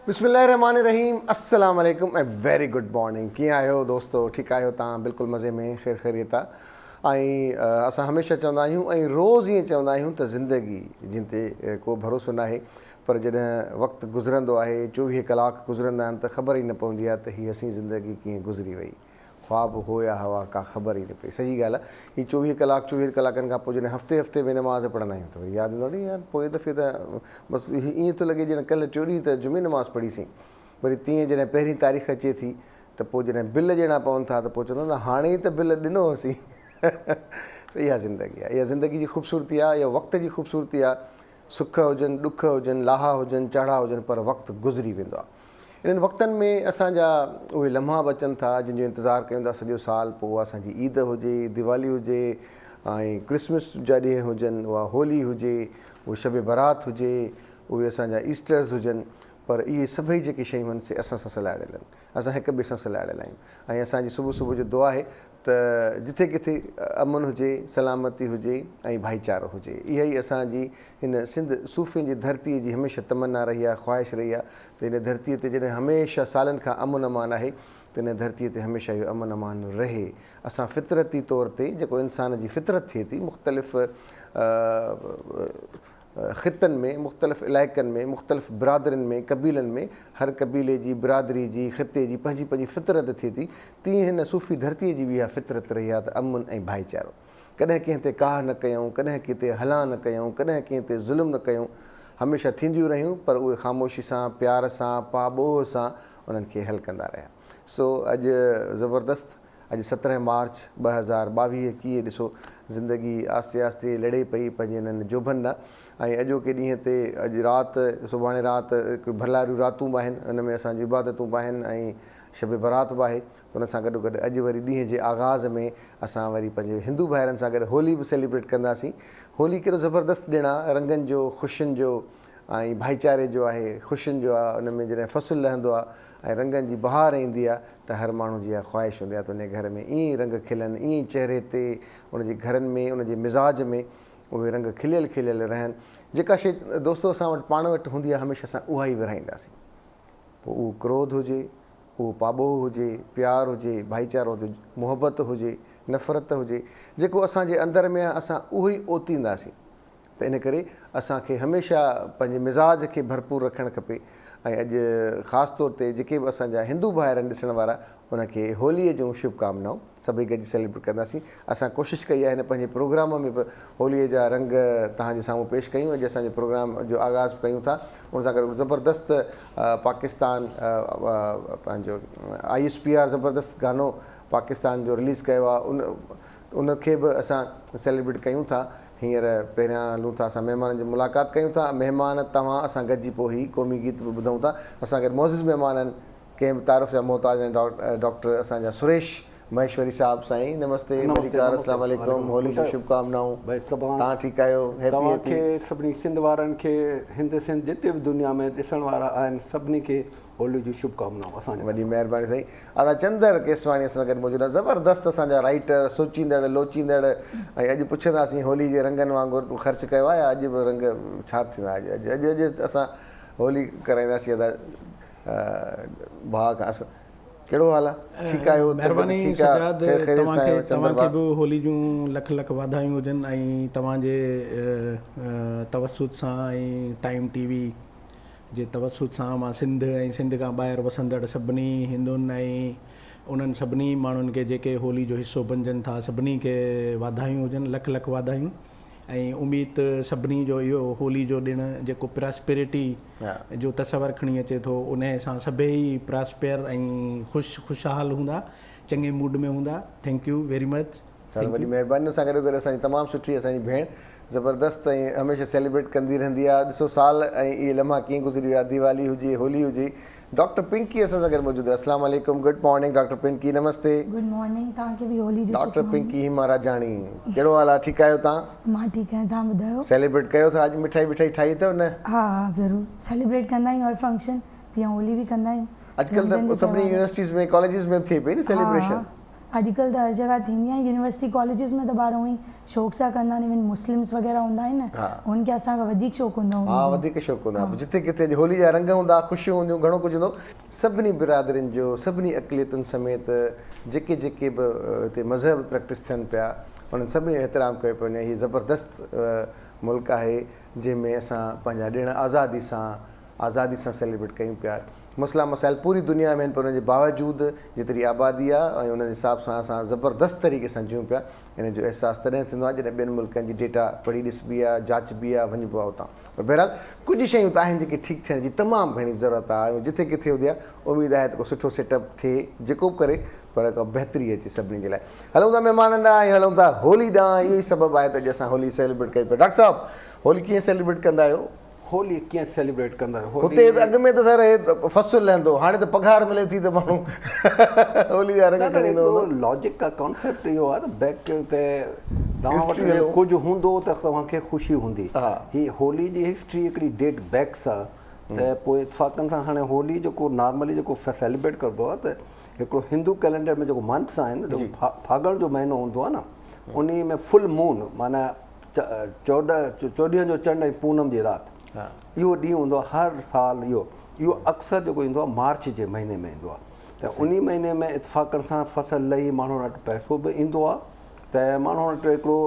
बिस्मिल्लाहिर्रहमानिर्रहीम, अस्सलाम वालेकुम ऐं वेरी गुड मॉर्निंग। कीअं आहियो दोस्तो? ठीकु आहियो तव्हां? बिल्कुलु मज़े में, ख़ैरु ख़ैरियत आहे। ऐं असां हमेशह चवंदा आहियूं ऐं रोज़ु ईअं चवंदा आहियूं त ज़िंदगी जिन ते को भरोसो न आहे, पर जॾहिं वक़्तु गुज़रंदो आहे, 24 कलाक गुज़रंदा आहिनि त ख़बर ई न पवंदी आहे त हीअ असीं ज़िंदगी कीअं गुज़री वई। ख़्वाब हो या हवा, का ख़बर ई न पई। सही ॻाल्हि आहे। हीअ 24 कलाकनि खां पोइ जॾहिं हफ़्ते में नमाज़ पढ़ंदा आहियूं त वरी यादि ईंदो आहे यार पोइ दफ़े त बसि ईअं थो लॻे ॼण कल्ह चोरी त जुमे नमाज़ पढ़ीसीं। वरी तीअं जॾहिं पहिरीं तारीख़ अचे थी त पोइ जॾहिं बिल ॾियणा पवनि था त पोइ चवंदा त हाणे ई त बिल ॾिनो हुसीं। सो इहा ज़िंदगी आहे, इहा ज़िंदगी जी ख़ूबसूरती आहे, इहा वक़्त जी ख़ूबसूरती आहे। सुख हुजनि, ॾुख हुजनि, लाहा हुजनि, चढ़ा हुजनि, पर वक़्तु गुज़री वेंदो आहे। इन्हनि वक़्तनि में असांजा उहे लम्हा बचनि था जंहिंजो इंतज़ारु कयूं था सॼो साल। पोइ उहा असांजी ईद हुजे, दिवाली हुजे, ऐं क्रिसमस जा ॾींहं हुजनि, उहा होली हुजे, उहे शब बारात हुजे, उहे असांजा ईस्टर्स हुजनि, पर इहे सभई जेके शयूं आहिनि से असां सां सलाहियल आहिनि। असां हिक ॿिए सां सलाहियल आहियूं। ऐं असांजी सुबुह जो दुआ आहे त जिथे किथे अमन हुजे, सलामती हुजे ऐं भाईचारो हुजे। इहा ई असांजी हिन सिंध सूफ़ियुनि जी धरतीअ जी हमेशह तमन्ना रही आहे, ख़्वाहिश रही आहे त हिन धरतीअ ते जॾहिं हमेशह सालनि खां अमन अमान आहे त हिन धरतीअ ते हमेशह इहो अमन अमान रहे। असां फितरती तौर ते जेको इंसान जी फितरत थिए थी, मुख़्तलिफ़ ख़ितनि में, मुख़्तलिफ़ इलाइक़नि में, मुख़्तलिफ़ बिरादरियुनि में, क़बीलनि में, हर क़बीले जी, बिरादरी जी, ख़िते जी पंहिंजी पंहिंजी फितरत थिए थी। तीअं हिन सूफ़ी धरतीअ जी बि इहा फितरत रही आहे त अमन ऐं भाईचारो। कॾहिं कंहिं ते काह न कयूं, कॾहिं कंहिं ते हला न कयूं, कॾहिं कंहिं ते ज़ुल्म न कयूं। हमेशह थींदियूं रहियूं, पर उहे ख़ामोशी सां, प्यार सां, पाॿोह सां उन्हनि खे हल कंदा रहिया। सो अॼु ज़बरदस्त, अॼु 17 मार्च 2022। कीअं ॾिसो ज़िंदगी आस्ते आस्ते लड़े पई पंहिंजे हिननि जोभनि ॾांहुं। ऐं अॼोके ॾींहं ते अॼु राति, सुभाणे राति हिकु भलारियूं रातूं बि आहिनि, उन में असांजी इबादतूं बि आहिनि ऐं शब बारात बि आहे। त उन सां गॾु गॾु अॼु वरी ॾींहं जे आगाज़ में असां वरी पंहिंजे हिंदू भाइरनि सां गॾु होली बि सेलिब्रेट कंदासीं। होली कहिड़ो ज़बरदस्त ॾिणु आहे, रंगनि जो, ख़ुशियुनि जो ऐं भाईचारे जो आहे, ख़ुशियुनि जो आहे। उन में जॾहिं फ़सुलु लहंदो आहे ऐं रंगनि जी बहार ईंदी आहे त हर माण्हू जी इहा ख़्वाहिश हूंदी आहे त उन घर में ईअं ई रंग खिलनि, ईअं ई चहिरे ते, उनजे घरनि में, उनजे मिज़ाज में उहे रंग खिलियल खिलियल रहनि। जेका शइ दोस्तो असां वटि पाण वटि हूंदी आहे हमेशह असां उहा ई विरहाईंदासीं। पोइ उहो क्रोध हुजे, उहो पाॿो हुजे, प्यारु हुजे, भाईचारो हुजे, मुहबत हुजे, नफ़रत हुजे, जेको असांजे अंदर में आहे असां उहो ई ओतींदासीं। त इन करे असांखे हमेशह पंहिंजे मिज़ाज खे भरपूर रखणु खपे। ऐं अॼु ख़ासि तौर ते जेके बि असांजा हिंदू भाइर आहिनि ॾिसण वारा, उनखे होलीअ जूं शुभकामनाऊं। सभई गॾु सेलिब्रेट कंदासीं। असां कोशिशि कई आहे हिन पंहिंजे प्रोग्राम में बि होलीअ जा रंग तव्हांजे साम्हूं पेश कयूं। अॼु असांजे प्रोग्राम जो आगाज़ कयूं था उन सां गॾु ज़बरदस्त पाकिस्तान पंहिंजो ISPR ज़बरदस्त गानो पाकिस्तान जो रिलीज़ कयो आहे, उनखे बि असां सेलिब्रेट कयूं था। हींअर पहिरियां हलूं था, असां महिमाननि जी मुलाक़ात कयूं था। महिमान तव्हां, असां गॾिजी पोइ ई क़ौमी गीत बि ॿुधूं था। असां गॾु मोज़िज़ महिमान आहिनि, कंहिं बि तारीफ़ जा मोहताज आहिनि। डॉक्टर असांजा सुरेश महेश्वरी साहब। साईं नमस्ते, मलिकार, अस्सलाम वालेकुम, होली जूं शुभकामनाऊं। तव्हां ठीकु आहियो? तव्हांखे सभिनी सिंध वारनि खे, हिंद सिंध जिते बि दुनिया में ॾिसण वारा आहिनि सभिनी खे होली जूं शुभकामनाऊं। असांजी वॾी महिरबानी साईं। असां चंदर केसवाणी असां गॾु मौजूदु आहे, ज़बरदस्त असांजा राइटर, सोचींदड़, लोचींदड़। ऐं अॼु पुछंदासीं होली जे रंगनि वांगुरु तूं ख़र्चु कयो आहे या अॼु बि रंग छा थींदा? अॼु असां होली कराईंदासीं। अदा भाउ खां कहिड़ो हाल आहे? ठीकु आहियो? महिरबानी सजाद, तव्हांखे बि होली जूं लख लख वाधायूं हुजनि ऐं तव्हांजे तवसुत सां ऐं टाइम TV जे तवसुत सां मां सिंध ऐं सिंध खां ॿाहिरि वसंदड़ सभिनी हिंदुनि ऐं उन्हनि सभिनी माण्हुनि खे जेके होली जो हिसो बणिजनि था, सभिनी खे वाधायूं हुजनि, लख लख वाधायूं। ऐं उमेद सभिनी जो इहो होली जो ॾिणु जेको प्रॉस्पेरिटी जो तस्वर खणी अचे थो, उन सां सभई प्रॉस्पेर ऐं ख़ुशहाल हूंदा, चङे मूड में हूंदा। Thank you very much. वॾी महिरबानी। सां गॾो गॾु असांजी तमामु सुठी असांजी भेण ज़बरदस्त ऐं हमेशह सेलिब्रेट कंदी रहंदी आहे। ॾिसो साल ऐं इहे लम्हा कीअं गुज़री विया, दिवाली हुजे, होली हुजे। डॉक्टर पिंकी असां सां गॾु मौजूदु आहे। अस्सलाम वालेकुम, गुड मॉर्निंग डॉक्टर पिंकी। नमस्ते। गुड मॉर्निंग, तव्हांखे बि होली जो डॉक्टर पिंकी हिमा राजाणी, कहिड़ो हाल आहे? ठीकु आहियो तव्हां? मां ठीकु आहियां, तव्हां ॿुधायो? सेलिब्रेट कयो था अॼु? मिठाई विठाई ठाही अथव न? हा ज़रूरु सेलिब्रेट कंदा आहियूं, हर फंक्शन तीअं होली बि कंदा आहियूं। अॼुकल्ह त सभिनी यूनिवर्सिटीज़ में, कॉलेजिस में थिए पई न सेलिब्रेशन। अॼुकल्ह त हर जॻह थींदी आहे, यूनिवर्सिटी कॉलेजिस में त ॿार हूअं ई शौक़ सां कंदा आहिनि, इवन मुस्लिम्स वग़ैरह हूंदा आहिनि न, उनखे असांखां वधीक शौक़ु हूंदो आहे। हा, वधीक शौक़ु हूंदो आहे। जिथे किथे होली जा रंग हूंदा, ख़ुशियूं हूंदियूं, घणो कुझु हूंदो। सभिनी बिरादरियुनि जो, सभिनी अक़लियतुनि समेत जेके जेके बि हिते मज़हब प्रैक्टिस थियनि पिया, उन्हनि सभिनी एतिराम कयो पियो वञे। हीअ ज़बरदस्त मुल्क आहे जंहिंमें असां पंहिंजा ॾिण आज़ादी सां सेलिब्रेट कयूं पिया। मसइला मसाइल पूरी दुनिया में आहिनि, पर उनजे बावजूदि जेतिरी आबादी आहे ऐं उन हिसाब सां असां ज़बरदस्त तरीक़े सां जियूं पिया। इन जो अहसासु तॾहिं थींदो आहे जॾहिं ॿियनि मुल्कनि जी डेटा पढ़ी ॾिसबी आहे, जाचबी आहे, वञिबो आहे उतां। पर बहरहाल कुझु शयूं त आहिनि जेके ठीकु थियण जी तमामु घणी ज़रूरत आहे, ऐं जिथे किथे हुजे उमेदु आहे त को सुठो सेटअप थिए, जेको बि करे, पर को बहितरी अचे सभिनी जे लाइ। हलूं था महिमाननि ॾांहुं ऐं हलूं था होली ॾांहुं। इहो ई सबबु आहे त अॼु असां होली सेलिब्रेट कयूं पिया। डॉक्टर साहिबु, होली कीअं सेलिब्रेट कंदा आहियो? होली कीअं सेलिब्रेट कंदा आहियो? हुते अॻु में त सर हे फसुल लहंदो, हाणे त पघार मिले थी त माण्हू होली जा रंग खणी ईंदो। लॉजिक का कॉन्सेप्ट इहो आहे न, बैक ते तव्हां वटि कुझु हूंदो त तव्हांखे ख़ुशी हूंदी। हीअ होली जी हिस्ट्री हिकिड़ी डेट बैक्स आहे, त पोइ इतफ़ाक़नि सां हाणे होली जेको नॉर्मली जेको सेलिब्रेट करबो आहे, त हिकिड़ो हिंदू कैलेंडर में जेको मंथ्स आहिनि, जेको फागण जो महीनो हूंदो आहे न, उन में फुल मून माना 14 जो चंड ऐं पूनम जी राति, इहो ॾींहुं हूंदो आहे हर साल। इहो अक्सर जेको ईंदो आहे मार्च जे महीने में ईंदो आहे, त उन महीने में इतफ़ाक़नि सां फसल लही माण्हुनि वटि पैसो बि ईंदो आहे, त माण्हुनि वटि हिकिड़ो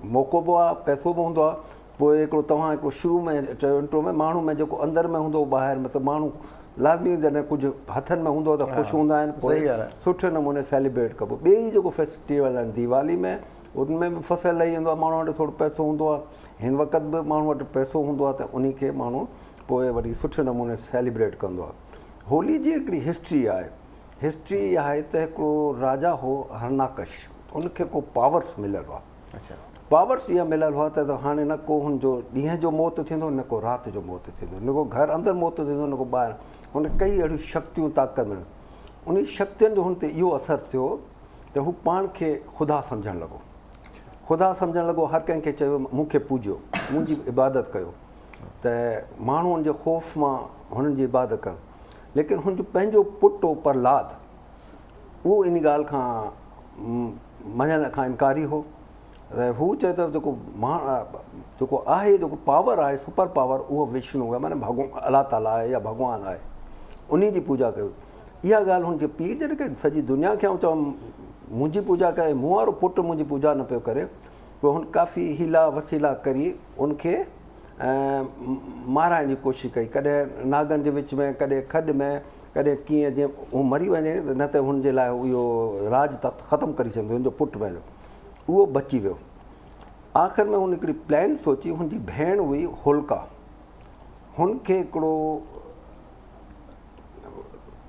मौक़ो बि आहे, पैसो बि हूंदो आहे। पोइ हिकिड़ो तव्हां हिकिड़ो शुरू में चयो इंट्रो में, माण्हू में जेको अंदरि में हूंदो ॿाहिरि में, त माण्हू लाज़मी जॾहिं कुझु हथनि में हूंदो त ख़ुशि हूंदा आहिनि, पोइ सुठे नमूने सेलिब्रेट कबो। ॿिए जेको फेस्टिवल आहिनि दिवाली में, उनमें बि फसल लही वेंदो आहे, माण्हू वटि थोरो पैसो हूंदो आहे, हिन वक़्तु बि माण्हू वटि पैसो हूंदो आहे, त उन खे माण्हू पोइ वरी सुठे नमूने सेलिब्रेट कंदो आहे। होली जी हिकिड़ी हिस्ट्री आहे। हिस्ट्री इहा आहे त हिकिड़ो राजा हो हरनाकश, उनखे को पावर्स मिलियल हुआ। पावर्स इहा मिलियल हुआ त हाणे न को हुनजो ॾींहं जो मौत थींदो, न को राति जो मौत थींदो, न को घर अंदरि मौत थींदो, न को ॿाहिरि। हुन कई अहिड़ियूं शक्तियूं ताक़त मिलियूं। उन शक्तियुनि जो हुन ते इहो असरु थियो त हू पाण खे ख़ुदा सम्झणु लॻो। ख़ुदा सम्झणु लॻो, हर कंहिंखे चयो मूंखे पूॼियो, मुंहिंजी इबादत कयो, त माण्हुनि जे ख़ौफ़ मां हुननि जी इबादत कनि। लेकिन हुनजो पंहिंजो पुटु हो प्रहलाद, उहो इन ॻाल्हि खां मञण खां इनकारी हो। हू चए त जेको आहे, जेको पावर आहे, सुपर पावर, उहो विष्णु आहे, माना अलाह ताला आहे या भॻवानु आहे, उन जी पूॼा कयो। इहा ॻाल्हि हुनखे पीउ जॾहिं की सॼी दुनिया खे चवां मुंहिंजी पूॼा कयो, मूं वारो पुटु मुंहिंजी पूॼा न पियो करे, पोइ हुन काफ़ी हीला वसीला करी उनखे माराइण जी कोशिशि कई, कॾहिं नागनि जे विच में, कॾहिं खॾ में, कॾहिं कीअं, जीअं हू मरी वञे न त हुनजे लाइ इहो राज तख़्त ख़तमु करे छॾींदो, हुनजो पुटु पंहिंजो। उहो बची वियो। आख़िर में हुन हिकिड़ी प्लैन सोची, हुनजी भेण हुई होलिका, हुनखे हिकिड़ो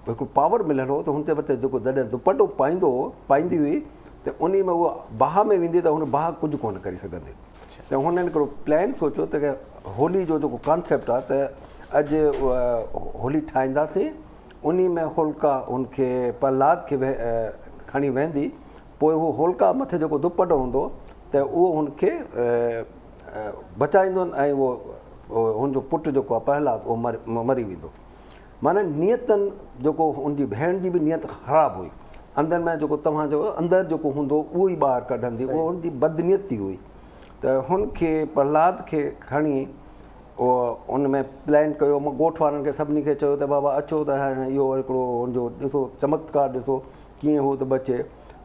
पावर मिलियल हो, त हुन ते मथे जेको जॾहिं दुपटो पाईंदी हुई, त उन में उहा बाहि में वेंदी त हुन बाहि कुझु कोन करे सघंदी। त हुननि हिकिड़ो प्लैन सोचियो त होली जो जेको कॉन्सेप्ट आहे, त अॼु होली ठाहींदासीं, उन में होलिका हुनखे प्रहलाद खे खणी वेंदी, पोइ उहो होलिका मथे जेको दुपटो हूंदो त उहो हुनखे बचाईंदो, ऐं उहो हुनजो पुटु जेको आहे प्रहलाद, उहो मरी वेंदो। माना नियतनि जेको हुनजी भेण जी बि नियत ख़राबु हुई, अंदरि में जेको तव्हांजो अंदरि जेको हूंदो उहो ई ॿाहिरि कढंदी, उहो हुनजी बदनियती हुई। त हुनखे प्रहलाद खे खणी उन में प्लैन कयो। मां ॻोठ वारनि खे सभिनी खे चयो त बाबा अचो त इहो हिकिड़ो हुनजो ॾिसो चमत्कार, ॾिसो कीअं हो त बचे।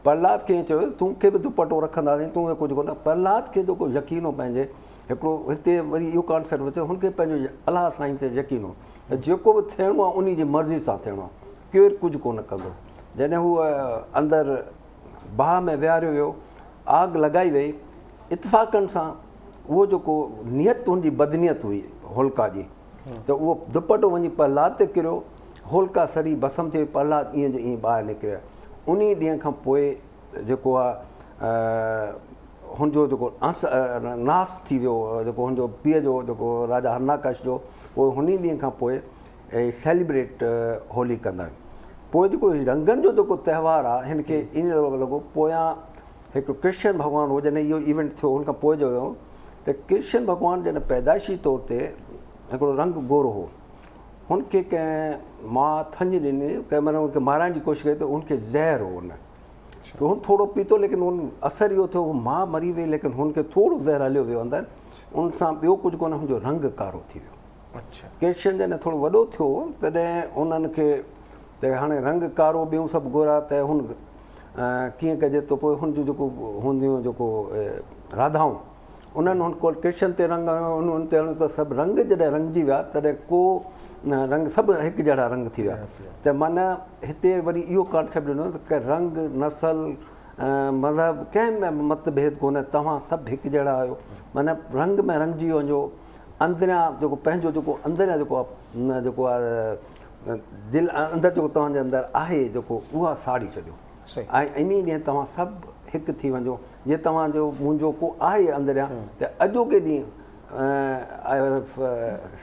प्रहलाद खे चयो तूंखे बि दुपटो रखंदासीं, तूं कुझु कोन। प्रहलाद खे जेको यकीन हो पंहिंजे, हिकिड़ो हिते वरी इहो कॉन्सेप्ट अचे, हुनखे पंहिंजो अलाह साईं ते यकीन हो त जेको बि थियणो आहे उन जी मर्ज़ी सां थियणो आहे, केरु कुझु कोन कंदो। जॾहिं हू अंदरि बाहि में विहारियो वियो, आग लॻाई वई, इतफ़ाक़नि सां उहो जेको नियत हुनजी बदनियत हुई होलिका जी, त उहो दुपटो वञी प्रहलाद ते किरियो, होलिका सड़ी भस्म थी, प्रहलाद ईअं जो ईअं ॿाहिरि निकिरियो। उन ॾींहं खां पोइ जेको आहे हुनजो जेको नास थी वियो, जेको हुनजो पीउ जो जेको राजा हरनाकश जो, पोइ हुन ॾींहं खां पोइ सेलिब्रेट होली कंदा आहियूं। पोइ जेको रंगनि जो जेको त्योहारु आहे, हिन खे इन लॻो पोयां हिकिड़ो कृष्ण भॻवानु हो, जॾहिं इहो इवेंट थियो हुन खां पोइ जो हुयो त कृष्ण भॻवानु जॾहिं पैदाइशी तौर ते हिकिड़ो रंग गोरो हो, हुनखे कंहिं मां थञ ॾिनी, कंहिं महिल हुनखे माराइण जी कोशिशि कई त हुनखे ज़हर हो हुन, त हुन थोरो पीतो लेकिन हुन असरु इहो थियो मां मरी वई लेकिन हुनखे थोरो ज़हर हलियो वियो अंदरि उन सां ॿियो कुझु कोन्हे हुनजो रंग कारो थी वियो अच्छा कैल्शियम जॾहिं थोरो वॾो थियो तॾहिं उन्हनि खे त हाणे रंग कारो ॿियूं सभु घुरा त हुन कीअं कजे थो पोइ हुनजो जेको हूंदियूं जेको राधाऊं उन्हनि हुन को कृष्ण ते रंग हुन ते हणियो त सभु रंग जॾहिं रंगजी विया तॾहिं को रंग सभु हिकु जहिड़ा रंग थी विया त माना हिते वरी इहो कॉन्सेप्ट ॾिनो त रंग नसल मज़हब कंहिं में मतभेद कोन्हे तव्हां सभु हिकु जहिड़ा आहियो माना रंग में रंगजी वञो अंदरियां जेको पंहिंजो जेको अंदरियां जेको आहे दिलि अंदरि जेको तव्हांजे अंदरि आहे जेको उहा साड़ी छॾियो ऐं इन ॾींहुं तव्हां सभु हिकु थी वञो जीअं तव्हांजो मुंहिंजो को आहे अंदरियां त अॼोके ॾींहुं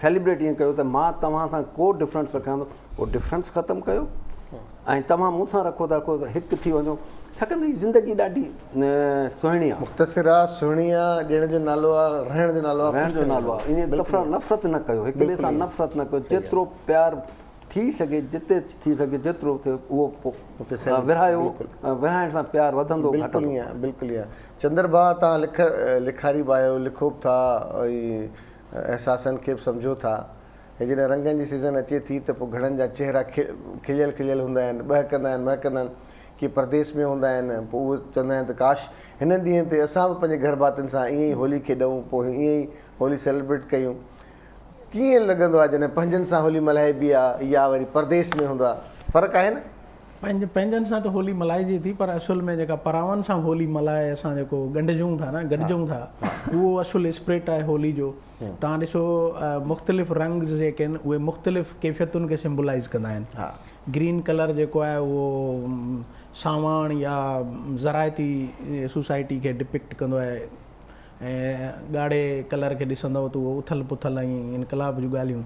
सेलिब्रेट ईअं कयो त मां तव्हां सां को डिफरेंस रखां थो उहो डिफरेंस ख़तमु कयो ऐं तव्हां मूंसां रखो था रखो त हिकु थी वञो छाकाणि त ज़िंदगी ॾाढी सुहिणी आहे मुख़्तसिर आहे सुहिणी आहे ॾियण जो नालो आहे रहण जो नालो आहे रहण जो नालो आहे इन नफ़रत न कयो हिक ॿिए सां नफ़रत न कयो जेतिरो प्यार थी सघे जिते थी सघे जेतिरो थिए उहो विरहायो विरहाइण सां प्यारु वधंदो बिल्कुलु ईअं बिल्कुलु ईअं चंद्रभा तव्हां लिखारी बि आहियो लिखो बि था एहसासनि खे बि सम्झो था ऐं जॾहिं रंगनि जी सीज़न अचे थी त पोइ घणनि जा चहिरा खिलियल खिलियल हूंदा आहिनि बहकंदा आहिनि महकंदा आहिनि की परदेस में हूंदा आहिनि पोइ उहे चवंदा आहिनि त काश हिन ॾींहं ते असां बि पंहिंजे घर भातियुनि सां ईअं ई होली खेॾूं पोइ ईअं ई होली सेलिब्रेट कयूं कीअं लॻंदो आहे जॾहिं पंहिंजनि सां होली मल्हाइबी आहे या वरी परदेस में हूंदो आहे फ़र्क़ु आहे न पंहिंजनि सां त होली मल्हाइजे थी पर असुल में जेका परावनि सां होली मल्हाए असां जेको गंढिजूं था न गॾिजूं था उहो असुल स्प्रिट आहे होली जो तव्हां ॾिसो मुख़्तलिफ़ रंग जेके आहिनि उहे मुख़्तलिफ़ कैफ़ियतुनि खे सिम्बलाइज़ कंदा आहिनि ग्रीन कलर जेको आहे उहो सावण या ज़राइती सोसाइटी खे डिपिक्ट कंदो आहे ऐं ॻाढ़े कलर खे ॾिसंदव त उहो उथल पुथल ऐं इनकलाब जूं ॻाल्हियूं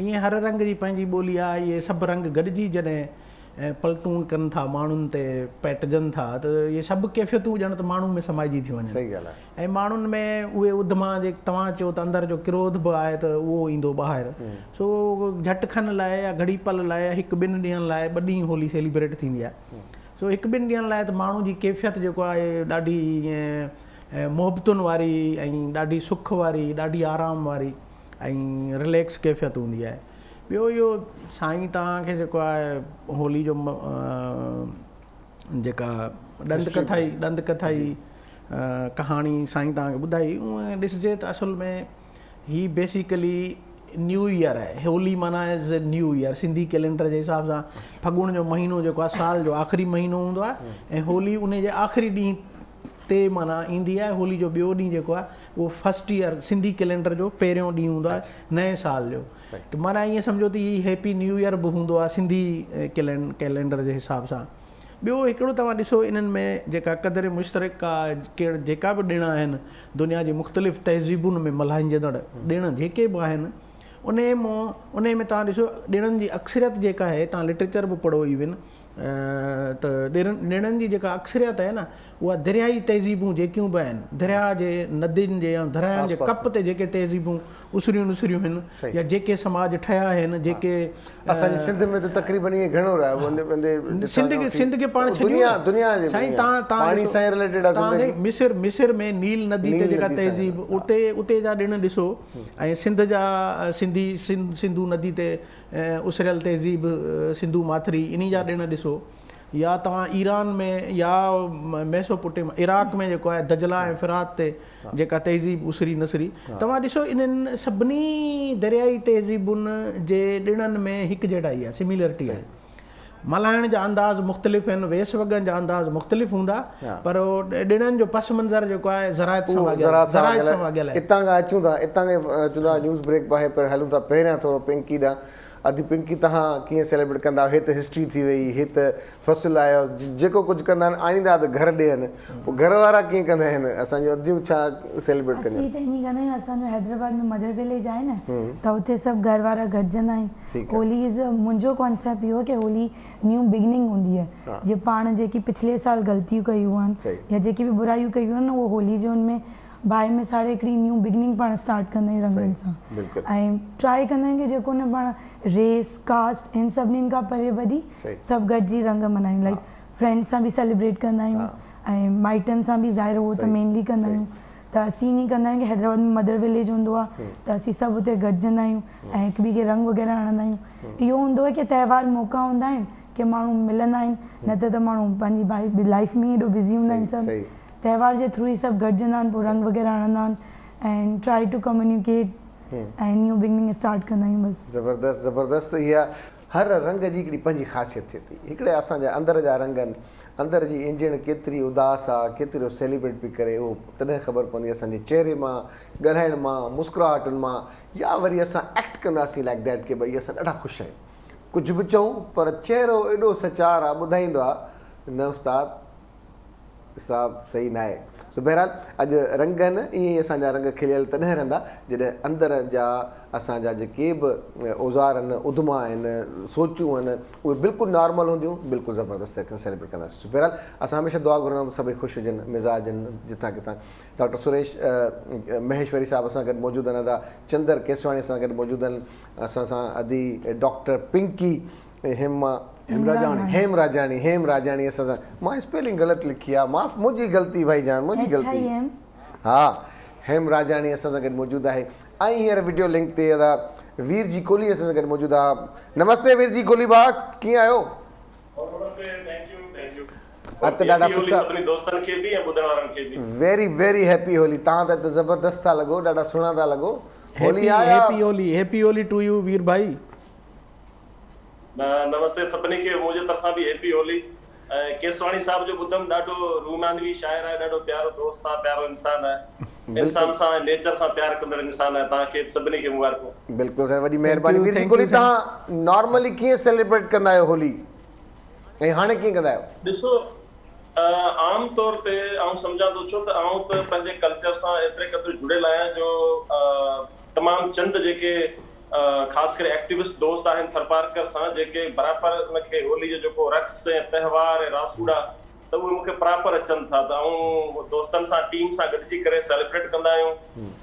ईअं हर रंग जी पंहिंजी ॿोली आहे इहे सभु रंग गॾिजी जॾहिं पलटूं कनि था माण्हुनि ते पैटजनि था त इहे सभु कैफ़ियतूं ॼण त माण्हुनि में समाइजी थी वञनि सही ॻाल्हि आहे ऐं माण्हुनि में उहे उधमा जे तव्हां चयो त अंदरि जो क्रोध बि आहे त उहो ईंदो ॿाहिरि सो झटि खन लाइ या घड़ी पल लाइ हिकु ॿिनि ॾींहंनि लाइ ॿ ॾींहं होली सेलिब्रेट थींदी आहे सो हिकु ॿिनि ॾींहंनि लाइ त माण्हू जी कैफ़ियत जेको आहे ॾाढी ईअं मोहबतुनि वारी ऐं ॾाढी सुख वारी ॾाढी आराम वारी ऐं रिलैक्स कैफ़ियत हूंदी आहे ॿियो इहो साईं तव्हांखे जेको आहे होली जो जेका ॾंद कथाई कहाणी साईं तव्हांखे ॿुधाई उहा ॾिसजे त असुल में ही बेसिकली न्यू ईयर आहे होली माना as a new year Sindhi calendar जे हिसाब सां फगुण जो महीनो जेको आहे साल जो आख़िरी महीनो हूंदो आहे ऐं होली उन जे आख़िरी ॾींहुं ते माना ईंदी आहे होली जो ॿियो ॾींहुं जेको आहे उहो फस्ट ईयर सिंधी कैलेंडर जो पहिरियों ॾींहुं हूंदो आहे नए साल जो त माना ईअं सम्झो त हीअ हैप्पी न्यू ईयर बि हूंदो आहे सिंधी कैलेंडर जे हिसाब सां ॿियो हिकिड़ो तव्हां ॾिसो इन्हनि में जेका क़दुरु मुश्तरक आहे जेका बि ॾिण आहिनि दुनिया जी मुख़्तलिफ़ तहज़ीबुनि में मल्हाइजंदड़ ॾिण जेके बि आहिनि उन में तव्हां ॾिसो ॾिणनि जी अक्सरियत जेका आहे तव्हां लिटरेचर बि पढ़ो इवन त ॾिणनि जी जेका अक्सरियत आहे न उहा दरियाई तहज़ीबूं जेकियूं बि आहिनि दरिया जे नदियुनि जे या दरियानि जे कप ते जेके तहज़ीबूं उसरियूं नुसरियूं आहिनि या जेके समाज ठहिया आहिनि जेके असांजे सिंध में त तक़रीबन ईअं घणो रहियो सिंध खे पाण साईं तव्हां मिस्र में नील नदी ते जेका तहज़ीब उते जा ॾिण ॾिसो ऐं सिंध जा सिंधू नदी ते उसरियल तहज़ीब सिंधू माथरी इन जा ॾिण ॾिसो या तव्हां ईरान में या मेसोपोटेमिया इराक में जेको आहे दजला ऐं फिरात ते जेका तहज़ीब उसरी नसरी तव्हां ॾिसो इन्हनि सभिनी दरियाई तहज़ीबुनि जे ॾिणनि में हिकु जहिड़ाई आहे सिमिलरिटी आहे मल्हाइण जा अंदाज़ मुख़्तलिफ़ आहिनि वेस वॻनि जा अंदाज़ मुख़्तलिफ़ हूंदा पर ॾिणनि जो पस मंज़र जेको आहे ज़राइत सां वाॻियल आहे हितां खां अचूं था न्यूज़ ब्रेक आहे पर हलूं था पहिरियां थोरो पिंकी ॾांहुं अधु पिंकी तव्हां कीअं सेलिब्रेट कंदा हे त हिस्ट्री थी वई हे त फ़सुलु आयो जेको कुझु कंदा आहिनि आणींदा त घर ॾियनि पोइ घर वारा कीअं कंदा आहिनि असांजो अधियूं छा सेलिब्रेट कंदा आहिनि असीं त ईअं कंदा आहियूं असांजो हैदराबाद में मदर विलेज आहे न त उते सभु घर वारा गॾिजंदा आहिनि होली इज़ मुंहिंजो कॉन्सेप्ट इहो की होली न्यू बिगनिंग हूंदी आहे जीअं पाण जेकी पिछले साल ग़लतियूं कयूं आहिनि या जेकी बि बुरायूं कयूं आहिनि उहो होली जे हुन में बाहि में साड़े हिकिड़ी न्यू बिगनिंग पाण स्टार्ट कंदा आहियूं रंगनि सां ऐं ट्राई कंदा आहियूं की जेको न पाण रेस कास्ट इन सभिनीनि खां परे वधी सभु गॾिजी रंग मल्हायूं लाइक फ्रेंड्स सां बि सेलिब्रेट कंदा आहियूं ऐं माइटनि सां बि ज़ाहिर उहो त मेनली कंदा आहियूं। त असीं ईअं कंदा आहियूं की हैदराबाद में मदर विलेज हूंदो आहे त असीं सभु हुते गॾिजंदा आहियूं ऐं हिक ॿिए खे रंग वग़ैरह हणंदा आहियूं। इहो हूंदो आहे की त्योहार मौक़ा हूंदा आहिनि की माण्हू मिलंदा आहिनि, न त माण्हू पंहिंजी लाइफ में एॾो बिज़ी हूंदा आहिनि सभु, त्योहार जे थ्रू ई सभु गॾिजंदा आहिनि, पोइ रंग वग़ैरह हणंदा आहिनि ऐं ट्राई टू कम्युनिकेट ऐं न्यू बिगनिंग स्टार्ट कंदा आहियूं बसि। ज़बरदस्त ज़बरदस्त। इहा हर रंग जी हिकिड़ी पंहिंजी ख़ासियत थिए थी। हिकिड़े असांजा अंदर जा रंग आहिनि, अंदर जी इंजण केतिरी उदास आहे, केतिरो सेलिब्रेट पई करे, उहो तॾहिं ख़बर पवंदी असांजे चहिरे मां, ॻाल्हाइण मां, मुस्कुराहटुनि मां, या वरी असां एक्ट कंदासीं लाइक दैट की भई असां ॾाढा ख़ुशि आहियूं। कुझु बि चऊं पर चहिरो एॾो सचार आहे, ॿुधाईंदो आहे न उस्ताद हिसाबु सही न आहे। सो बहरहाल अॼु रंग आहिनि, ईअं ई असांजा रंग खिलियल तॾहिं रहंदा जॾहिं अंदर जा असांजा जेके बि औज़ार आहिनि, उधमा आहिनि, सोचूं आहिनि, उहे बिल्कुलु नॉर्मल हूंदियूं, बिल्कुलु ज़बरदस्त तरीक़े सां सेलिब्रेट कंदासीं। सो बहरहाल असां हमेशह दुआ घुरंदा त सभई ख़ुशि हुजनि, मिज़ाज आहिनि जितां किथां। डॉक्टर सुरेश महेश्वरी साहिब असां गॾु मौजूदु आहिनि, दादा चंदर केसवाणी सां गॾु मौजूदु आहिनि, असां सां अदी डॉक्टर पिंकी हेमराजाणी असां सां। मां स्पेलिंग ग़लति लिखी आहे, माफ़, मुंहिंजी ग़लती भाईजान, मुंहिंजी ग़लती। हा, हेमराजाणी असां सां गॾु मौजूदु आहे। ऐं हींअर वीडियो लिंक ते अदा वीर जी कोहली असां सां गॾु मौजूदु आहे। नमस्ते वीर जी कोहली भाउ, कीअं आहियो? ॾाढा सुठा, वेरी वेरी हैप्पी होली। तव्हां त ज़बरदस्त था लॻो, ॾाढा सुहिणा था लॻो। हैप्पी होली टू यू वीर भाई। नमस्ते सभिनी खे मुंहिंजे तरफ़ां बि हैप्पी होली। ऐं केसवाणी साहब जो ॿुधमि, ॾाढो रूमानवी शाइर आहे, ॾाढो प्यारो दोस्त आहे, प्यारो इंसान आहे, इंसान सां नेचर सां प्यार कंदड़ इंसान आहे। तव्हांखे सभिनी खे मुबारकूं। बिल्कुलु सर, वॾी महिरबानी। वीर जी कोहली, तव्हां नॉर्मली कीअं सेलिब्रेट कंदा आहियो होली ऐं हाणे कीअं कंदा आहियो? ॾिसो, आम तौर ते आउं सम्झां थो, छो त आउं त पंहिंजे कल्चर सां एतिरे क़दुरु जुड़ियल आहियां जो तमामु चंद जेके ख़ासि करे एक्टिविस्ट दोस्त आहिनि थरपारकर सां, जेके बराबरि उनखे होली जो जेको रक़्स ऐं त्योहार ऐं रासूड़ा त उहे मूंखे बराबरि अचनि था, त आउं दोस्तनि सां टीम सां गॾिजी करे सेलिब्रेट कंदा आहियूं।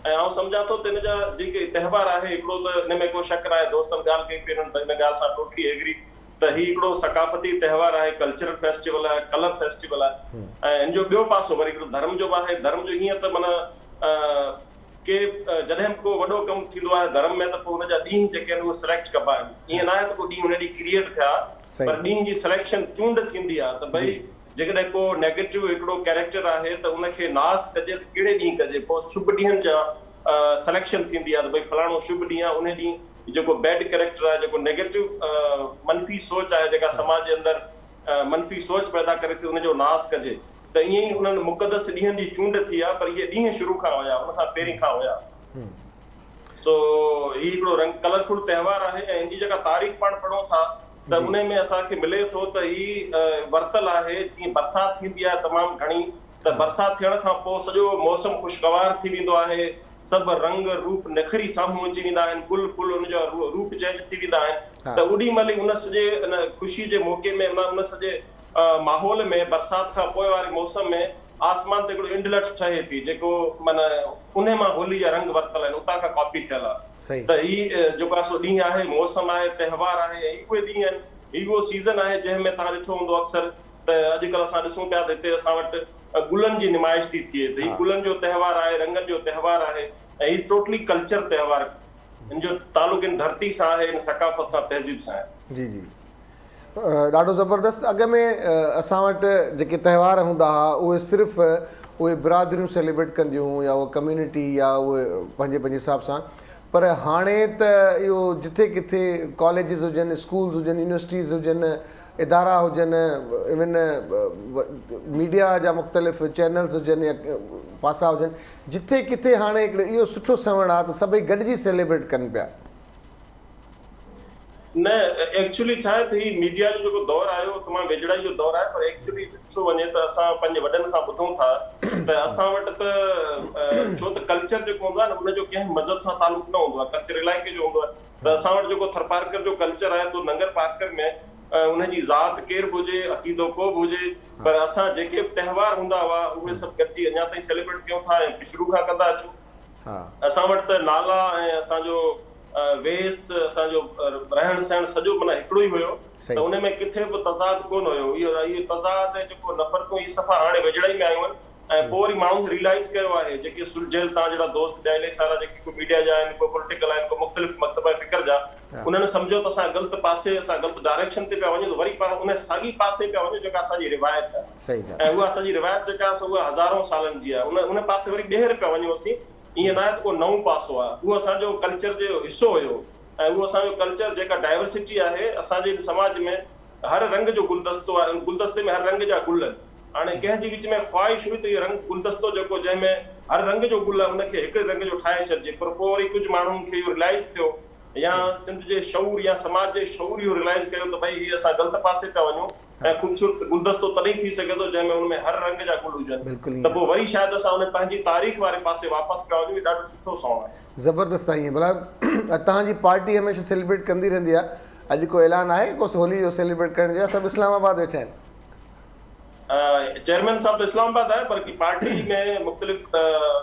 ऐं आउं सम्झां थो त हिन जा जेके त्योहार आहे, हिकिड़ो त हिन में को शक न आहे, दोस्तनि ॻाल्हि कई पिया त हिन ॻाल्हि सां टोटली एग्री त हीउ हिकिड़ो सकाफ़ती त्योहार आहे, कल्चरल फेस्टिवल आहे, कलर फेस्टिवल आहे। ऐं हिन जो ॿियो पासो वरी हिकिड़ो धर्म जो बि आहे। धर्म जो हीअं त माना के जॾहिं को वॾो कमु थींदो आहे धर्म में, त पोइ हुनजा ॾींहं जेके आहिनि उहे सिलेक्ट कबा आहिनि। ईअं न आहे त को ॾींहुं हुन ॾींहुं क्रिएट थिया, पर ॾींहं जी सिलेक्शन चूंड थींदी आहे त भई जेकॾहिं को नेगेटिव हिकिड़ो कैरेक्टर आहे त उनखे नास कजे त कहिड़े ॾींहुं कजे। पोइ शुभ ॾींहंनि जा सिलेक्शन थींदी आहे त भई फलाणो शुभ ॾींहुं आहे, उन ॾींहुं जेको बैड कैरेक्टर आहे, जेको नेगेटिव मनफ़ी सोच आहे, जेका समाज जे अंदरि मनफ़ी सोच पैदा करे थी, उनजो नास कजे। त ईअं ई उन्हनि मुक़दस ॾींहंनि जी चूंड थी आहे, पर इहे ॾींहं शुरू खां हुया, उन खां पहिरीं खां हुया। सो हीउ हिकिड़ो रंग कलरफुल त्योहार आहे। ऐं हिनजी जेका तारीख़ पाण पढ़ूं था त उन में असांखे मिले थो त हीउ वर्तल आहे। जीअं बरसाति थींदी आहे तमामु घणी, त बरसाति थियण खां पोइ सॼो मौसम ख़ुशगवार थी वेंदो आहे, सभु रंग रूप निखरी साम्हूं अची वेंदा आहिनि, गुल फुल हुनजा रूप चेंज थी वेंदा आहिनि। त ओॾी महिल उन सॼे ख़ुशी जे मौक़े में, उन सॼे माहौल में, बरसाति खां पोइ वारे मौसम में आसमान ते हिकिड़ो इंडलट ठहे थी, जेको माना उन मां होली जा रंग वरितल आहिनि, उतां खां कॉपी थियल आहे। त हीउ जेको आहे सो ॾींहुं आहे, मौसम आहे, त्योहार आहे, ऐं उहे ॾींहं आहिनि, हीउ उहो सीज़न आहे जंहिंमें तव्हां ॾिठो हूंदो अक्सर त अॼुकल्ह असां ॾिसूं पिया त हिते असां वटि गुलनि जी नुमाइश थी थिए। त हीउ गुलनि जो त्योहार आहे, रंगनि जो त्योहार आहे, ऐं हीउ टोटली कल्चर त्योहार, हिन जो तालुक इन धरती सां आहे, इन सकाफ़त सां, तहज़ीब सां आहे। जी जी, ॾाढो ज़बरदस्त। अॻ में असां वटि जेके त्योहार हूंदा हुआ उहे सिर्फ़ु उहे बिरादरियूं सेलिब्रेट कंदियूं हुयूं, या उहा कम्यूनिटी, या उहे पंहिंजे पंहिंजे हिसाब सां। पर हाणे त इहो जिथे किथे कॉलेजिस हुजनि, स्कूल्स हुजनि, यूनिवर्सिटीज़ हुजनि, इदारा हुजनि, इवन मीडिया जा मुख़्तलिफ़ चैनल्स हुजनि या पासा हुजनि, जिथे किथे हाणे हिकिड़ो इहो सुठो सवण आहे त सभई गॾिजी सेलिब्रेट कनि पिया। न, एक्चुअली छा आहे त ही मीडिया जो जेको दौर आयो तमामु वेझड़ाई जो दौर आहे, पर एक्चुअली ॾिठो वञे त असां पंहिंजे वॾनि खां ॿुधूं था त असां वटि त छो त कल्चर जेको हूंदो आहे न, उनजो कंहिं मज़हब सां तालुक न हूंदो आहे, कल्चर इलाइक़े जो हूंदो आहे। त असां वटि जेको थरपारकर जो कल्चर आहे, तो नंगर पारकर में उनजी ज़ात केर बि हुजे, अक़ीदो को बि हुजे, पर असां जेके त्योहार हूंदा हुआ उहे सभु गॾिजी अञा ताईं सेलिब्रेट कयूं था ऐं शुरू खां कंदा अचूं। असां वटि त नाला ऐं असांजो वेस असांजो रहण सहण सॼो माना हिकिड़ो ई हुयो त उन में किथे बि तज़ाद कोन हुयो। इहो तज़ाद ऐं जेको नफ़रतूं ई सफ़ा हाणे विझड़ा ई में आयूं आहिनि। ऐं पोइ वरी माण्हुनि रियलाइज़ कयो आहे जेके सुलझियल तव्हां जहिड़ा दोस्त ॿिया इलाही सारा जेके को मीडिया जा आहिनि, को पॉलिटिकल आहिनि, को मुख़्तलिफ़ मकतब फ़िक्र जा, उन्हनि सम्झो त असां ग़लति पासे असां ग़लति डायरेक्शन ते पिया वञूं, त वरी पाण उन साॻी पासे पिया वञूं जेका असांजी रिवायत आहे। ऐं उहा असांजी रिवायत जेका आहे उहा हज़ारों सालनि जी आहे। उन पासे वरी ॿीहर पिया वञूं असीं। ईअं न आहे त को नओं पासो आहे, उहो असांजो कल्चर जो हिसो हुयो। ऐं उहो असांजो कल्चर जेका डाइवर्सिटी आहे असांजे समाज में, हर रंग जो गुलदस्तो आहे, गुलदस्ते में हर रंग जा गुल आहिनि। हाणे कंहिंजे विच में ख़्वाहिश हुई त इहो रंग गुलदस्तो जेको जंहिंमें हर रंग जो गुल आहे उनखे हिकिड़े रंग जो ठाहे छॾिजे, पर पोइ वरी कुझु माण्हुनि खे इहो रियलाइज़ थियो या सिंध जे शऊर या समाज जे शऊर इहो रियलाइज़ कयो त भई हीअ असां ग़लति पासे पिया वञूं ऐं ख़ूबसूरत गुलदस्तो तॾहिं थी सघे थो जंहिंमें हुन में हर रंग जा गुल हुजनि। त पोइ वरी शायदि असां उन पंहिंजी तारीख़ वारे पासे वापसि पिया वञूं। ॾाढो सुठो सॉन्ग आहे, ज़बरदस्त आहे। ईअं भला तव्हांजी पार्टी हमेशह सेलिब्रेट कंदी रहंदी आहे, अॼु को ऐलान आहे को होली जो सेलिब्रेट करण जो? सभु इस्लामाबाद वेठा आहिनि। चेयरमैन साहब इस्लामाबाद आहे, पर की पार्टी में मुख़्तलिफ़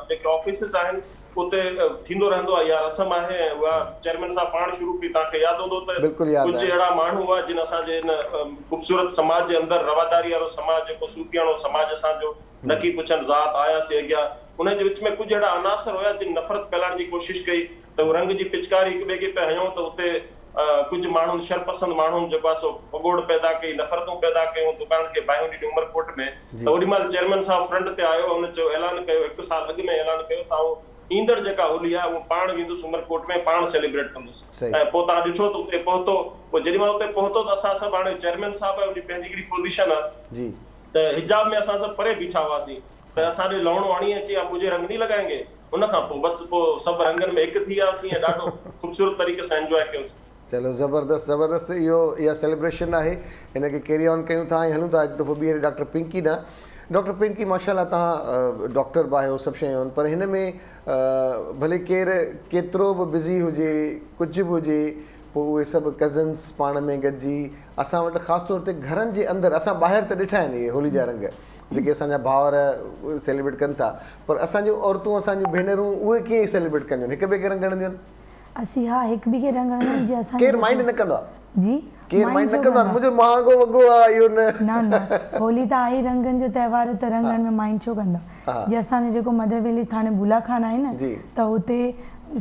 जेके ऑफिसिस आहिनि उते थींदो रहंदो आहे, या रस्म आहे। ऐं उहा चेयरमैन साहब पाण शुरू कई। तव्हांखे यादि हूंदो त कुझु अहिड़ा माण्हू हुआ जिन असांजे इन ख़ूबसूरत समाज जे अंदरि रवादारी वारो समाज जेको सूफियाणो समाज असांजो, न की पुछनि ज़ात आयासीं अॻियां, उनजे विच में कुझु अहिड़ा अनासर हुया जिन नफ़रत फैलाइण जी कोशिशि कई त उहो रंग जी पिचकारी हिक ॿिए खे पिया हयूं त उते कुझु माण्हुनि शरपसंद माण्हुनि जेको आहे सो पगोड़ पैदा कई, नफ़रतूं पैदा कयूं, दुकान खे बाहियूं ॾिनी उमरकोट में। त ओॾी महिल चेयरमैन साहब फ्रंट ते आयो, हुन चयो ऐलान कयो, 1 साल अॻु में ऐलान कयो त ईंदड़ जेका होली आहे उहो पाण वेंदुसि उमरकोट में, पाण सेलिब्रेट कंदुसि। ऐं पोइ तव्हां ॾिठो त उते पहुतो। पोइ जेॾी महिल उते पहुतो त असां सभु हाणे चेयरमैन साहब आहे, उनजी पंहिंजी हिकिड़ी पोज़ीशन आहे त हिजाब में असां सभु परे बीठा हुआसीं त असां ॾे लहणो हणी अची या मुंहिंजे रंग नहीं लॻाएंगे। उन खां पोइ बसि पोइ सभु रंगनि में हिकु थी वियासीं ऐं ॾाढो ख़ूबसूरत तरीक़े सां एंजॉय कयोसीं। चलो ज़बरदस्त ज़बरदस्त। इहा सेलिब्रेशन आहे, हिनखे कैरी ऑन कयूं था ऐं हलूं था हिकु दफ़ो ॿीहर डॉक्टर पिंकी ॾांहुं। डॉक्टर पिंकी माशाल्लाह तव्हां डॉक्टर बि आहियो, सभु शयूं आहिनि, पर हिन में भले केतिरो बि बिज़ी हुजे, कुझु बि हुजे, पोइ उहे सभु कज़न्स पाण में गॾिजी असां वटि ख़ासि तौर ते घरनि जे अंदरि, असां ॿाहिरि त ॾिठा आहिनि इहे होली जा रंग जेके असांजा भाउर सेलिब्रेट कनि था, पर असांजूं औरतूं असांजूं भेनरूं उहे कीअं सेलिब्रेट कंदियूं आहिनि? हिक ॿिए खे रंग हणंदियूं आहिनि? असीं हा हिक ॿिए खे रंग हणंदा आहियूं। जीअं असां केरु माइंड न कंदो आहे? जी, केरु माइंड न कंदो आहे? मुंहिंजो महांगो वॻो आहे इहो न। होली त आहे रंगनि जो त्योहार, त रंगनि में माइंड छो कंदा? जीअं असांजो जेको मदर विलेज थाणे बुला खान आहे न, त हुते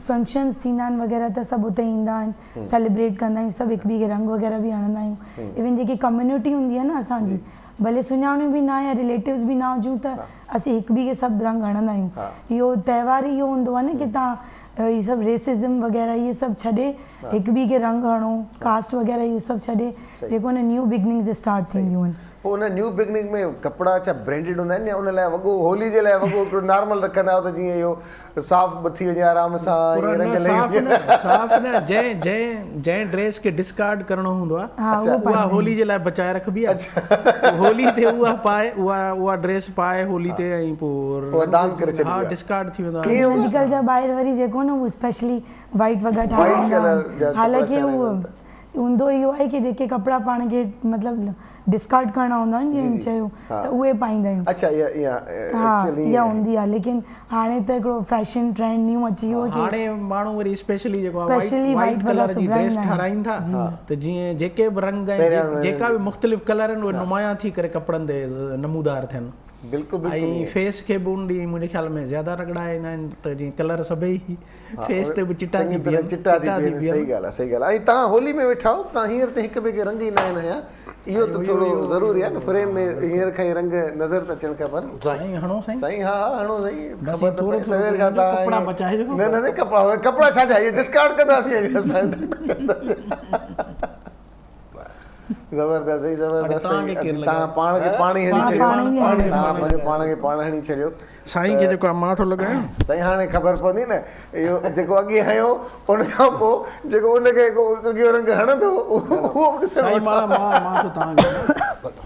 फंक्शन्स थींदा आहिनि वग़ैरह त सभु उते ईंदा आहिनि, सेलिब्रेट कंदा आहियूं, सभु हिक ॿिए खे रंग वग़ैरह बि हणंदा आहियूं। इवन जेकी कम्युनिटी हूंदी आहे न असांजी, भले सुञाणियूं बि न या रिलेटिव्स बि न हुजूं त असीं हिक ॿिए खे सभु रंग हणंदा आहियूं। इहो त्योहार ई इहो हूंदो आहे न की तव्हां ये सब रेसिज्म वगैरह ये सब छॾे हिक ॿी खे रंग हणो, कास्ट वगैरह इहो सभु छॾे जेको न न्यू बिगनिंग्स स्टार्ट थींदियूं आहिनि। पोइ उन न्यू बिगनिंग में कपिड़ा छा ब्रांडेड हूंदा आहिनि या उन लाइ वॻो होली जे लाइ वॻो हिकिड़ो नॉर्मल रखंदा आहियो त जीअं इहो साफ़ बि थी वञे आराम सां? साफ़ न, जंहिं ड्रेस खे डिस्कार्ड करणो हूंदो आहे उहा होली जे लाइ बचाए रखबी आहे। होली ते उहा पाए, उहा ड्रेस पाए होली ते ऐं पोइ दान करे छॾिबी आहे, डिस्कार्ड थी वेंदो आहे। अॼुकल्ह जा ॿाहिरि वरी जेको न उहो स्पेशली वाइट वॻा ठाहींदा, हालांकि उहो हूंदो इहो आहे की जेके कपिड़ा पाण खे मतिलबु डिस्कार्ड करणा हूंदा आहिनि जीअं चयो त उहे पाईंदा आहियूं। अच्छा, इहा हूंदी आहे, लेकिन हाणे त हिकिड़ो फैशन ट्रेंड न्यू अची वियो कि हाणे माण्हू वरी स्पेशली जेको वाइट कलर जी ड्रेस ठाराइनि था त जीअं जेके बि रंग आहिनि, जेका बि मुख़्तलिफ़ कलर आहिनि उहे नुमायां थी करे कपिड़नि ते नमूदार थियनि। बिल्कुलु। ऐं फेस खे बि उन ॾींहुं मुंहिंजे ख़्याल में ज़्यादा रगड़ाईंदा आहिनि त जीअं कलर सभई फेस ते बि चिटा थी बीहनि। सही ॻाल्हि आहे, सही ॻाल्हि आहे। ऐं तव्हां होली में वेठा हो, तव्हां हींअर त हिक ॿिए खे रंग ई न आहिनि हया, इहो त थोरो ज़रूरी आहे न, फ्रेम में हींअर खां ई रंग नज़र त अचणु खपनि। साईं हणो साईं। साईं हा हणो साईं, ख़बर त पए सवेर खां कपिड़ा बचाइजो। न कपिड़ा छा इहे डिस्कार्ड कंदासीं। ज़बरदस्त साईं, ज़बरदस्त। तव्हां पाण खे पाण ई हणी छॾियो, तव्हां पंहिंजो पाण खे पाण हणी छॾियो। साईं खे जेको आहे मां थो लॻायां साईं, हाणे ख़बर पवंदी न इहो जेको अॻे हयो उन खां पोइ जेको उनखे अॻियो रंग हणंदो उहो बि ॾिसणो। साईं मां थो तव्हांखे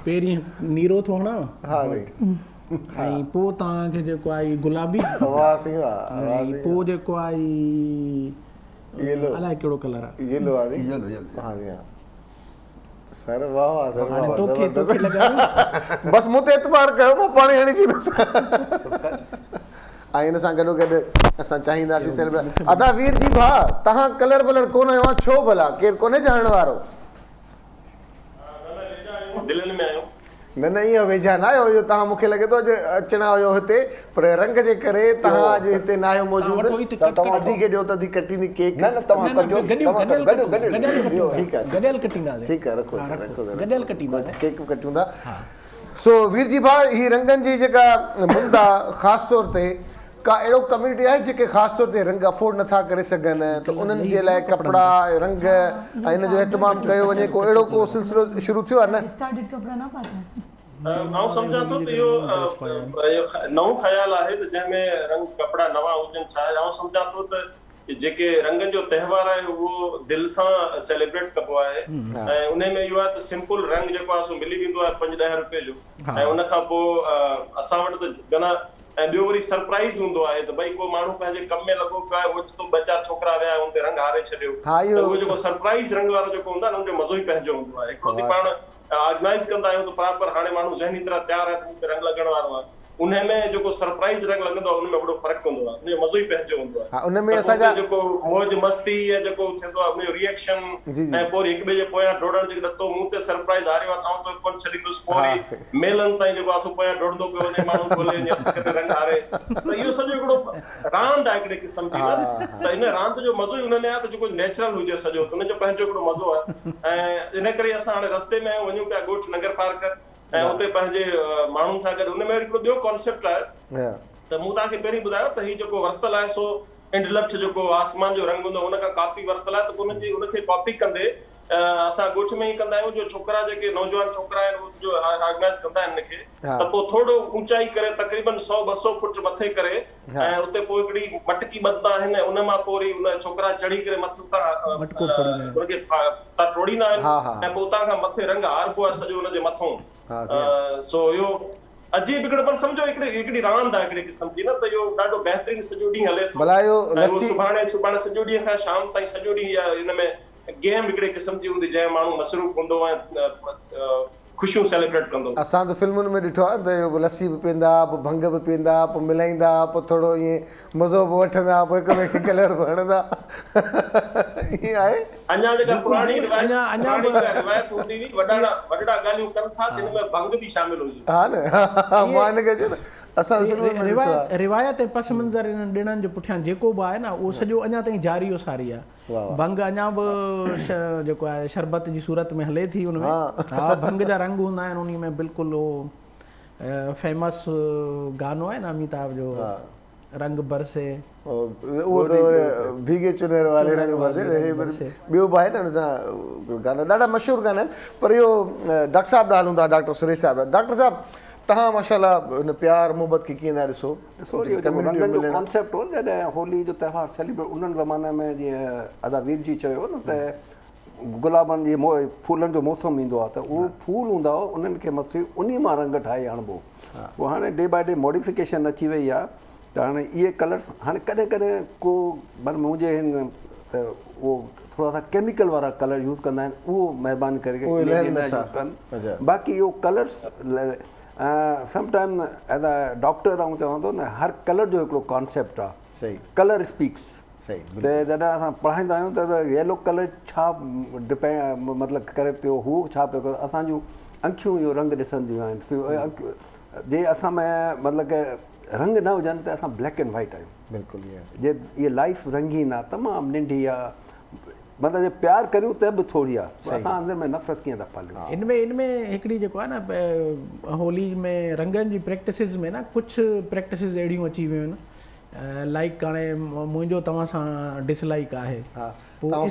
पहिरीं नीरो थो हणां, हा साईं, ऐं पोइ तव्हांखे जेको आहे गुलाबी, वाह साईं वाह, ऐं पोइ जेको आहे येलो, अलाए कहिड़ो कलर आहे, येलो आहे येलो। हा जी, सर वाह वाह सर, हाणे तोखे लॻायो बस मूं ते एतबार कयो, मां पाण हणी छॾींदुसि। ऐं हिन सां गॾोगॾु असां चाहींदासीं सेलिब्रेट अदा वीर जी भाउ तव्हां कलर वलर कोन आयो आहे छो भला केरु कोन्हे चाहण वारो दिलनि में आहियो न न ईअं वेझा न आहियो इहो तव्हां मूंखे लॻे थो अॼु अचणा हुयो हिते पर रंग जे करे तव्हां अॼु हिते न आहियो मौजूदु अधी खे ॾियो त अधी कटींदी केक ठीकु आहे रखो केक कटियूं था सो वीर जी भाउ हीअ रंगनि जी जेका मुंद आहे ख़ासि तौर ते का अहिड़ो कम्यूनिटी आहे जेके ख़ासि तौर ते रंग अफोर्ड नथा करे सघनि त उन्हनि जे लाइ कपिड़ा रंग ऐं हिन जो एहतमाम कयो वञे को अहिड़ो को सिलसिलो शुरू थियो आहे न आउं सम्झां थो त इहो नओं ख़्यालु आहे त जंहिंमें रंग कपिड़ा नवां हुजनि छा आहे आउं सम्झां थो त जेके रंगनि जो त्योहार आहे उहो दिलि सां सेलिब्रेट कबो आहे ऐं उन में इहो आहे त सिंपल रंग जेको आहे सो मिली वेंदो आहे 5-10 रुपए जो ऐं उन खां पोइ असां वटि त घणा ऐं ॿियो वरी सरप्राइज़ हूंदो आहे त भई को माण्हू पंहिंजे कम में लॻो पियो आहे ओचितो 2-4 छोकिरा विया हुन ते रंग हारे छॾियो त उहो जेको सरप्राइज़ रंग वारो जेको हूंदो आहे न उनजो मज़ो ई पंहिंजो हूंदो आहे हिकिड़ो पाण ऑर्गेनाइज़ कंदा आहियूं त बराबरि हाणे माण्हू ज़हनी तरह तयारु आहे त रंग लॻण वारो आहे उन में जेको सरप्राइज़ रंग लॻंदो आहे उन में वॾो फ़र्क़ु हूंदो आहे उनजो मज़ो ई पंहिंजो हूंदो आहे उन में असांजा जेको मौज मस्ती ऐं जेको थींदो आहे उनजो रिएक्शन ऐं पोइ हिक ॿिए जे पोयां डोड़ण जेको नथो मूं ते सरप्राइज़ हारियो आहे तव्हां तो कोन छॾींदुसि पोइ मेलनि ताईं जेको आहे सो पोयां डोड़ंदो पियो वञे माण्हू ॻोल्हे या रंग हारे त इहो सॼो हिकिड़ो रांदि आहे हिकिड़े क़िस्म जी त इन रांदि जो मज़ो ई उन में आहे त जेको नेचुरल हुजे सॼो त उनजो पंहिंजो हिकिड़ो मज़ो आहे ऐं इन करे असां हाणे रस्ते में वञूं पिया ॻोठ नगर पार्क ऐं उते पंहिंजे माण्हुनि सां गॾु उन में हिकिड़ो ॿियो कॉन्सेप्ट आहे त मूं तव्हांखे पहिरीं ॿुधायो त हीउ जेको वरितल आहे सो इंडलठ जेको आसमान जो रंग हूंदो आहे उन खां कॉपी वरितल आहे त उनखे कॉपी कंदे असां ॻोठ में ई कंदा आहियूं जो छोकिरा जेके नौजवान छोकिरा आहिनि उहो जो ऑर्गेनाइज़ कंदा आहिनि हिनखे त पोइ थोरो ऊचाई करे तक़रीबन 100-200 फुट मथे करे ऐं उते पोइ हिकिड़ी मटकी ॿधंदा आहिनि उन मां पोइ वरी उन छोकिरा चढ़ी करे मथे उतां उनखे टोड़ींदा आहिनि ऐं पोइ उतां खां मथे रंग हारबो आहे सॼो उनजे मथां सो इहो अजीब हिकिड़ो पर सम्झो हिकिड़ी रांदि आहे हिकिड़े क़िस्म जी न त इहो ॾाढो बहितरीनु सॼो ॾींहुं हले थो सुभाणे सॼो ॾींहुं खां शाम ताईं सॼो ॾींहुं हिन में गेम हिकिड़े क़िस्म जी हूंदी जंहिं माण्हू मसरूफ़ हूंदो ऐं ख़ुशियूं सेलिब्रेट कंदो असां त फिल्मुनि में ॾिठो आहे त इहो लस्सी बि पीअंदा पोइ भंग बि पीअंदा पोइ मिलाईंदा पोइ थोरो ईअं मज़ो बि वठंदा पोइ हिक ॿिए खे कलर बि हणंदा ईअं आहे अञा जेका पुराणी रिवायत हूंदी हुई वॾा ॻाल्हियूं कनि था जिन में भंग बि शामिल हुजे हा न मां हिनखे चयो न असां रिवायत ऐं पस मंज़र इन्हनि ॾिणनि जे पुठियां जेको बि आहे न उहो सॼो अञा ताईं जारी सारी आहे भंग अञा बि जेको आहे शरबत जी सूरत में हले थी हुनमें हा भंग जा रंग हूंदा आहिनि उन में बिल्कुलु उहो फेमस गानो आहे न अमिताभ जो रंग बरसे उहो भीगे चुनर वाले रंग बरसे ॿियो बि आहे न हुन सां गाना ॾाढा मशहूरु गाना आहिनि पर इहो डॉक्टर साहिबु ॾाढो हूंदा डॉक्टर सुरेश साहिबु डॉक्टर साहिबु तव्हां माशाल्लाह हुन प्यार मोहबत खे कीअं था ॾिसो कॉन्सेप्ट हो जॾहिं होली जो त्योहार सेलिब्रेट उन्हनि ज़माने में जीअं अदा वीर जी चयो न त गुलाबनि जी फूलनि जो मौसम ईंदो आहे त उहो फूल हूंदा हुआ उन्हनि खे मथे उन मां रंग ठाहे आणिबो पोइ हाणे डे बाय डे मॉडिफिकेशन अची वई आहे त हाणे इहे कलर्स हाणे कॾहिं कॾहिं को मुंहिंजे हिन त उहो थोरा सा केमिकल वारा कलर यूज़ कंदा आहिनि उहो महिरबानी करे यूज़ कनि बाक़ी इहो colours sometime as a doctor आऊं चवां थो न हर कलर जो हिकिड़ो कॉन्सेप्ट आहे सही कलर स्पीक्स सही त जॾहिं असां पढ़ाईंदा आहियूं त येलो कलर छा मतिलबु करे पियो हू छा पियो करे असांजूं अखियूं इहो रंग ॾिसंदियूं आहिनि जे असां में मतिलबु के रंग न हुजनि त असां ब्लैक एंड वाइट आहियूं बिल्कुलु जे इहा लाइफ रंगीन आहे तमामु नंढी आहे मतिलबु जे प्यारु करियूं त बि थोरी आहे असां अंदरि में नफ़रत कीअं था पालियूं इनमें हिकिड़ी जेको आहे न होली में रंगनि जी प्रैक्टिसिस में न कुझु प्रैक्टिसिस अहिड़ियूं अची वियूं आहिनि लाइक हाणे मुंहिंजो तव्हां सां डिसलाइक आहे चमड़ो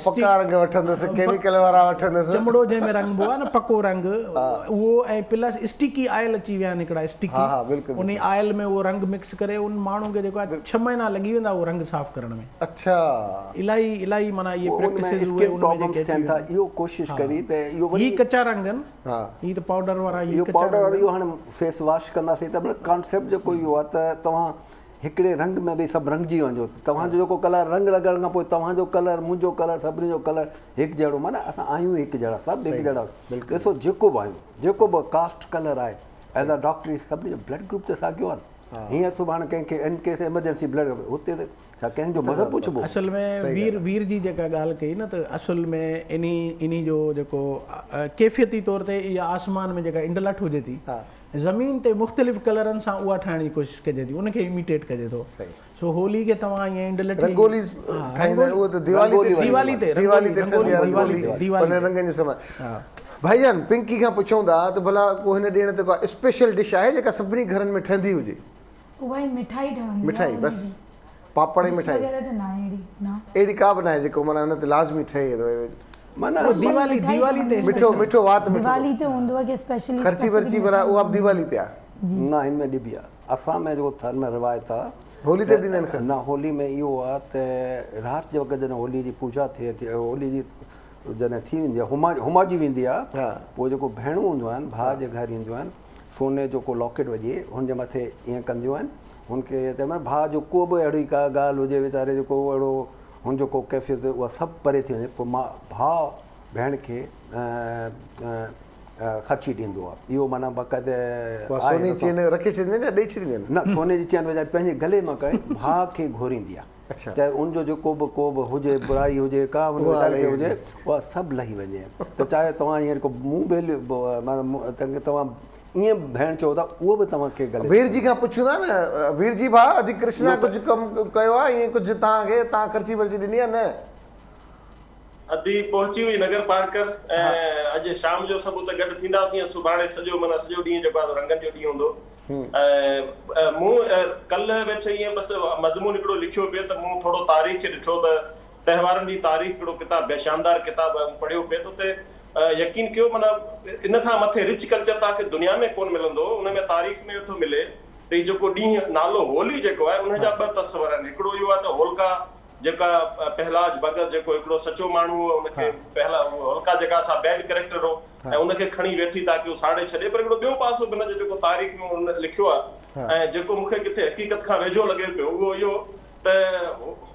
जंहिंमें रंगबो आहे न पको रंग उहो ऐं प्लस स्टिकी आयल अची विया आहिनि हिकिड़ा स्टिकी उन आयल में उहो रंग मिक्स करे उन माण्हू खे जेको आहे 6 महीना लॻी वेंदा उहो रंग साफ़ करण में अच्छा इलाही माना इहे प्रैक्टिसिस इहो कोशिशि करी त इहो ही कच्चा रंग आहिनि ही त पाउडर वारा इहो हाणे फेस वॉश कंदासीं त कॉन्सेप्ट जेको इहो आहे त तव्हां हिकिड़े रंग में बि सभु रंगजी वञो तव्हांजो जेको कलर रंग लॻण खां पोइ तव्हांजो कलर मुंहिंजो कलर सभिनी जो कलर हिकु जहिड़ो माना असां आहियूं हिकु जहिड़ा सभु हिकु जहिड़ा ॾिसो जेको बि आहियूं जेको बि कास्ट कलर आहे एज़ अ डॉक्टरी सभिनी जो ब्लड ग्रुप त साॻियो आहे हीअं सुभाणे कंहिंखे इन केस एमरजेंसी ब्लड हुते त छा कंहिंजो मज़हब पुछिबो? असल में वीर जी जेका ॻाल्हि कई न त असल में इन्ही जो जेको कैफ़ियती तौर ते इहा आसमान में जेका इंडलट हुजे थी ज़मीन ते मुख़्तलिफ़ कलरनि सां उहा ठाहिण जी कोशिशि कजे थी, उनखे इमिटेट कजे थो। सो होली खे तव्हां ईअं इंडलट रंगोली ठाहींदा आहिनि, उहो त दिवाली ते ठहंदी आहे रंगोली। भाईजान पिंकी खां पुछूं था त भला को हिन ॾिण ते को स्पेशल डिश आहे जेका सभिनी घरनि में ठहंदी हुजे? उहा मिठाई ठहंदी, मिठाई बस पापड़ जी मिठाई अहिड़ी का बि न आहे जेको माना हुन ते लाज़मी ठहे? माना दिवाली ते मिठो मिठो वात मिठो दिवाली ते हूंदो आहे कि स्पेशली खर्ची वर्ची भरा उहा बि दिवाली ते आहे न, हिन में ॾिबी आहे। असां में जेको थर में रिवायत आहे होली ते बि ॾींदा आहिनि न, होली में इहो आहे त राति जे वक़्तु जॾहिं होली जी पूजा थिए थी, होली जी जॾहिं थी वेंदी आहे, हुमाजी वेंदी आहे, पोइ जेको भेणूं हूंदियूं आहिनि भाउ जे घर ईंदियूं आहिनि, सोने जो को लॉकेट विझी हुनजे मथे ईअं कंदियूं आहिनि, हुनखे तंहिंमहिल भाउ जो को बि अहिड़ी का ॻाल्हि हुजे वीचारे जो को अहिड़ो हुनजो को कैफ़ियत उहा सभु परे थी वञे, पोइ मां भाउ भेण खे ख़र्ची ॾींदो आहे। इहो माना बाक़ाइदे सोने जी चेन रखे छॾींदा आहिनि या ॾेई छॾींदा आहिनि? न, सोने जी चेन वेचारे पंहिंजे गले मां करे भाउ खे घोरींदी आहे, चाहे उनजो जेको बि हुजे बुराई हुजे का हुजे उहा सभु लही वञे। त चाहे तव्हां हींअर को मुंहुं बेल तव्हां ईअं भेण चओ था, उहो बि तव्हांखे गले। वीर जी खां पुछूं था न, वीर जी भाउ अधी कृष्णा कुझु कमु कयो आहे ईअं कुझु तव्हां ख़र्ची वर्ची ॾिनी आहे? न, अधी पहुची हुई नगर पार्कर ऐं अॼु शाम जो सभु उते गॾु थींदासीं। सुभाणे सॼो माना सॼो ॾींहुं जेको आहे रंगनि जो ॾींहुं हूंदो। मूं कल्ह वेठे ईअं बसि मज़मून हिकिड़ो लिखियो पियो त मूं थोरो तारीख़ खे ॾिठो त त्योहारनि जी तारीख़ हिकिड़ो किताबु शानदार किताबु पढ़ियो पियो त उते यकीन कयो माना इन खां मथे रिच कल्चर तव्हांखे दुनिया में कोन मिलंदो। उन में तारीख़ में थो मिले त हीउ जेको ॾींहुं नालो होली जेको आहे उनजा ॿ तस्वर आहिनि। हिकिड़ो इहो आहे त होलिका जेका पहलाज भगत जेको हिकिड़ो सचो माण्हू हो, उनखे पहला होलिका जेका असां बैड कैरेक्टर हो ऐं उनखे खणी वेठी ताकी उहो साड़े छॾे। पर हिकिड़ो ॿियो पासो बि हिनजो जेको तारीख़ में हुन लिखियो आहे ऐं जेको मूंखे किथे हक़ीक़त खां वेझो लॻे पियो उहो इहो त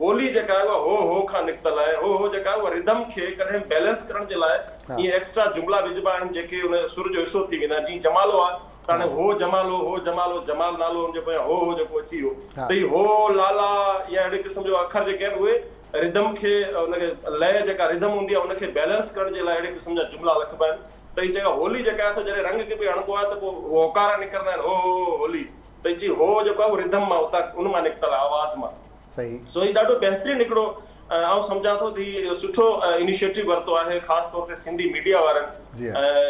होली जेका आहे उहा हो खां निकितल आहे। हो जेका आहे उहा रिदम खे कॾहिं बैलेंस करण जे लाइ ईअं एक्स्ट्रा जुमला विझबा आहिनि जेके उन सुर जो हिसो थी वेंदा आहिनि। जीअं जमालो आहे त हाणे हो जमालो जमाल नालो हुनजे पोयां हो जेको अची वियो त ही हो लाला या अहिड़े क़िस्म जो अखर जेके आहिनि उहे रिदम खे उनखे लय जेका रिदम हूंदी आहे उनखे बैलेंस करण जे लाइ अहिड़े क़िस्म जा जुमला लिखबा आहिनि। त हीअ जेका होली जेका आहे जॾहिं रंग खे बि हणबो आहे त पोइ होकारा निकिरंदा आहिनि हो होली त जी हो जेको आहे उहो रिदम मां उतां उन मां निकितल आहे आवाज़ मां। सही। सो हीउ ॾाढो बहितरीनु हिकिड़ो आउं सम्झां थो त सुठो इनिशिएटिव वरितो आहे ख़ासि तौर ते सिंधी मीडिया वारनि।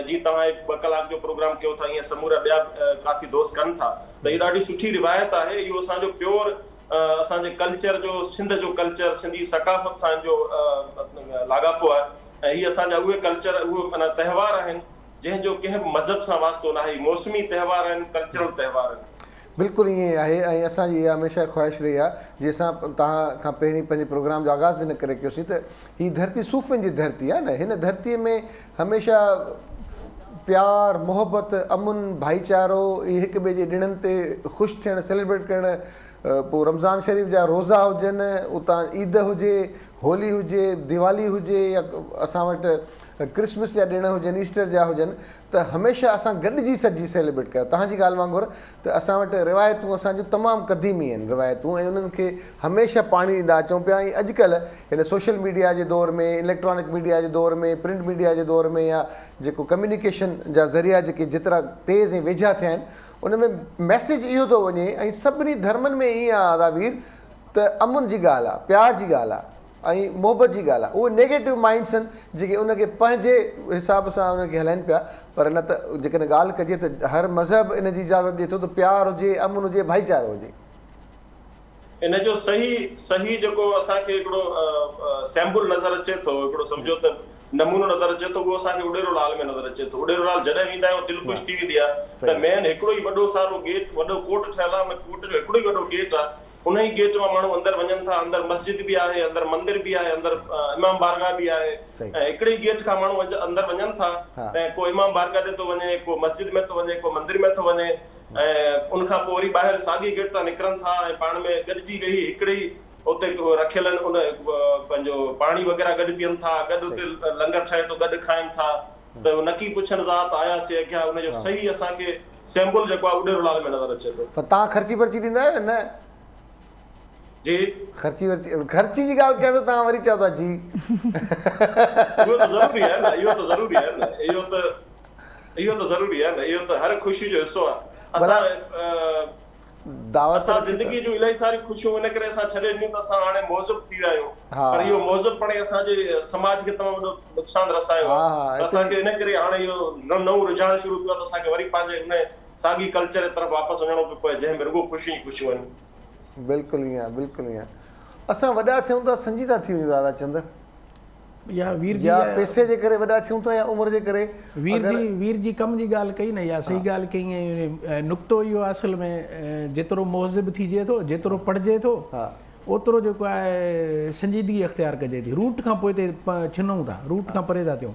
जीअं तव्हां 2 कलाक जो प्रोग्राम कयो था ईअं समूरा ॿिया काफ़ी दोस्त कनि था त हीअ ॾाढी सुठी रिवायत आहे। इहो असांजो प्योर असांजे कल्चर जो सिंध जो कल्चर सिंधी सकाफ़त सां जो लाॻापो आहे ऐं हीअ असांजा उहे कल्चर उहे माना त्योहार आहिनि जंहिंजो कंहिं बि मज़हब सां वास्तो न आहे। मौसमी त्योहार आहिनि, कल्चरल त्योहार आहिनि। बिल्कुलु ईअं आहे ऐं असांजी इहा हमेशह ख़्वाहिश रही आहे जंहिंसां तव्हां खां पहिरीं पंहिंजे प्रोग्राम जो आगाज़ बि न करे कयोसीं त हीअ धरती सूफ़नि जी धरती आहे न। हिन धरतीअ में हमेशह प्यार मोहबत अमुन भाईचारो इहे हिक ॿिए जे ॾिणनि ते ख़ुशि थियणु सेलिब्रेट करणु पोइ रमज़ान शरीफ़ जा रोज़ा हुजनि उतां ईद हुजे होली हुजे दिवाली हुजे या असां वटि क्रिसमस जा ॾिण हुजनि ईस्टर जा हुजनि त हमेशह असां गॾिजी सॼी सेलिब्रेट कयो। तव्हांजी ॻाल्हि वांगुरु त असां वटि रिवायतूं असांजूं तमामु क़दीमी आहिनि रिवायतूं ऐं उन्हनि खे हमेशह पाणी ॾींदा अचूं पिया। ऐं अॼुकल्ह हिन सोशल मीडिया जे दौर में इलेक्ट्रॉनिक मीडिया जे दौर में प्रिंट मीडिया जे दौर में या जेको कम्युनिकेशन जा ज़रिया जेके जेतिरा तेज़ ऐं वेझा थिया आहिनि उन में मैसेज इहो थो वञे ऐं सभिनी धर्मनि में ईअं आहे दावीर त अमुन जी ॻाल्हि आहे, प्यार जी ॻाल्हि आहे ऐं मोहबत जी ॻाल्हि आहे। उहे नेगेटिव माइंड्स आहिनि जेके उनखे पंहिंजे हिसाब सां उनखे हलाइनि पिया। पर न त जेकॾहिं ॻाल्हि कजे त हर मज़हब इन जी इजाज़त ॾिए थो त प्यार हुजे अमुन हुजे भाईचारो हुजे। इन जो सही जेको असांखे हिकिड़ो सैम्पल नज़र अचे थो हिकिड़ो सम्झो त नमूनो नज़र अचे थो उहो असांखे उॾेरो लाल में नज़र अचे थो। उॾेरो लाल जॾहिं वेंदा आहियूं दिलि ख़ुशि थी वेंदी आहे त मेन हिकिड़ो ई वॾो सारो गेट वॾो कोट ठहियल आहे उन कोट जो हिकिड़ो ई वॾो गेट आहे। उन ई गेट मां माण्हू अंदरि वञनि था। अंदरि मस्जिद बि आहे, अंदरि मंदिर बि आहे, अंदरि इमाम बारगाह बि आहे ऐं हिकिड़े ई गेट खां माण्हू अंदरि वञनि था ऐं को इमाम बारगाह ते थो वञे, को मस्जिद में थो वञे, को मंदिर में थो वञे ऐं उनखां पोइ वरी ॿाहिरि साॻी गेट तां निकिरनि था ऐं पाण में गॾिजी वेही हिकिड़े ई उते रखियल आहिनि उन पंहिंजो पाणी वग़ैरह गॾु पीअनि था, गॾु उते लंगर ठहे थो गॾु खाइनि था। त नकी पुछनि ज़ात आयासीं अॻियां उनजो सही असांखे सिंबल जेको आहे उॾेरोलाल में नज़र अचे थो। पर तव्हां ख़र्ची पर्ची ॾींदा आहियो न? जी ख़र्ची जी ॻाल्हि कयां त तव्हां वरी चओ था जी। इहो त ज़रूरी आहे न, इहो त ज़रूरी आहे न, इहो त ज़रूरी आहे न, इहो त हर ख़ुशी जो हिसो आहे। असां ज़िंदगी जूं इलाही सारी ख़ुशियूं इन करे असां छॾे ॾिनियूं त असां हाणे मौज़ूब थी विया आहियूं, पर इहो मौज़ूब पणे असांजे समाज खे तमामु वॾो नुक़सान रसायो आहे। असांखे इन करे हाणे इहो नओं रुझान शुरू थियो आहे त असांखे वरी पंहिंजे उन साॻी कल्चर जे तरफ़ वापसि वञणो पियो पए जंहिं में रुॻो ख़ुशियूं ख़ुशियूं आहिनि। बिल्कुलु ईअं आहे, बिल्कुलु ईअं आहे। असां वॾा थियूं त संजीदा थी वञूं दादा चंद, या वीर जी या पैसे जे करे वॾा थियूं था या उमिरि जे करे। वीर जी कम जी ॻाल्हि कई न, या सही ॻाल्हि कई। नुक़्तो इहो असल में जेतिरो मौज़िब थिजे थो, जेतिरो पढ़िजे थो, ओतिरो जेको आहे संजीदगी अख़्तियार कजे थी। रूट खां पोइ ते छिनूं था, रूट खां परे था थियूं।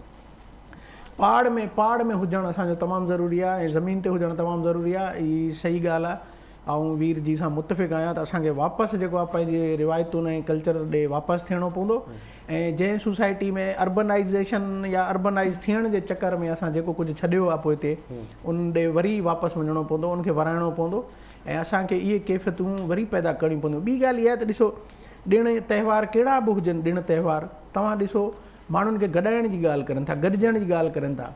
पहाड़ में हुजणु असांजो तमामु ज़रूरी आहे ऐं ज़मीन ते हुजणु तमामु ज़रूरी आहे। इहा सही ॻाल्हि आहे। ऐं वीर जी सां मुतफ़िक़ आहियां त असांखे वापसि जेको आहे पंहिंजे रिवायतुनि ऐं कल्चर ॾे वापसि थियणो पवंदो। ऐं जंहिं सोसाइटी में अर्बनाइज़ेशन या अर्बनाइज़ थियण जे चकर में असां जेको कुझु छॾियो आहे पोइ हिते, उन ॾे वरी वापसि वञिणो पवंदो, उनखे वराइणो पवंदो ऐं असांखे इहे कैफ़ियतूं वरी पैदा करणियूं पवंदियूं। ॿी ॻाल्हि इहा आहे त ॾिसो, ॾिण त्योहार कहिड़ा बि हुजनि, ॾिण त्योहार तव्हां ॾिसो माण्हुनि खे गॾाइण जी ॻाल्हि करनि था, गॾिजण जी ॻाल्हि करनि था।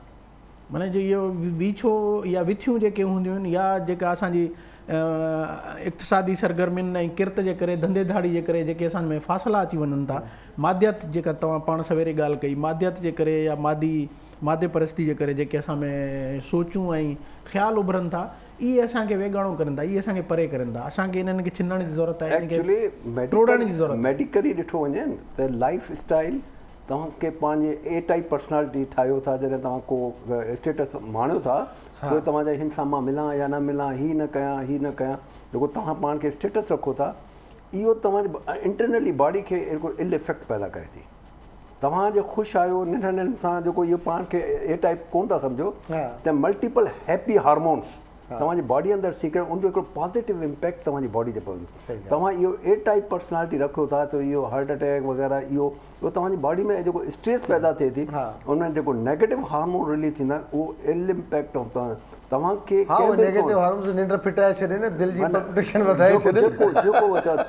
माना जो इहो वीछो या विथियूं जेके हूंदियूं आहिनि, या जेका असांजी इक़्तिसादी सरगर्मियुनि ऐं किरत जे करे, धंधे धाड़ी जे करे जेके असां में फ़ासिला अची वञनि था, मादियत जेका तव्हां पाण सवेरे ॻाल्हि कई, मादियत जे करे या मादे परस्ती जे करे जेके असां में सोचूं ऐं ख़्याल उभरनि था, इहे असांखे वेगाणो करनि था, इहे असांखे परे करनि था। असांखे इन्हनि खे छिनण जी ज़रूरत आहे, टोड़ण जी ज़रूरत। मेडिकली ॾिठो वञे त लाइफ स्टाइल तव्हांखे पंहिंजे ए टाइप पर्सनैलिटी ठाहियो था। जॾहिं तव्हां को स्टेटस माणियो था, पोइ तव्हांजा हिन सां मां मिलां या न मिलां, हीअ न कयां, जेको तव्हां पाण खे स्टेटस रखो था, इहो तव्हांजे इंटरनली बॉडी खे हिकु इल इफेक्ट पैदा करे थी। तव्हां जो ख़ुशि आहियो नंढनि सां, जेको इहो पाण खे ए टाइप कोन था सम्झो, त मल्टीपल हैप्पी हार्मोन्स तव्हांजी बॉडी अंदरि सीक्रेट, उनजो हिकिड़ो पॉज़िटिव इम्पैक्ट तव्हांजी बॉडी ते पवंदो। तव्हां इहो ए टाइप पर्सनैलिटी रखो था त इहो हार्ट अटैक वग़ैरह इहो तव्हांजी बॉडी में जेको स्ट्रेस पैदा थिए थी, उनमें जेको नेगेटिव हार्मोन रिलीज़ थींदा आहिनि, उहो इल इम्पैक्ट तव्हांखे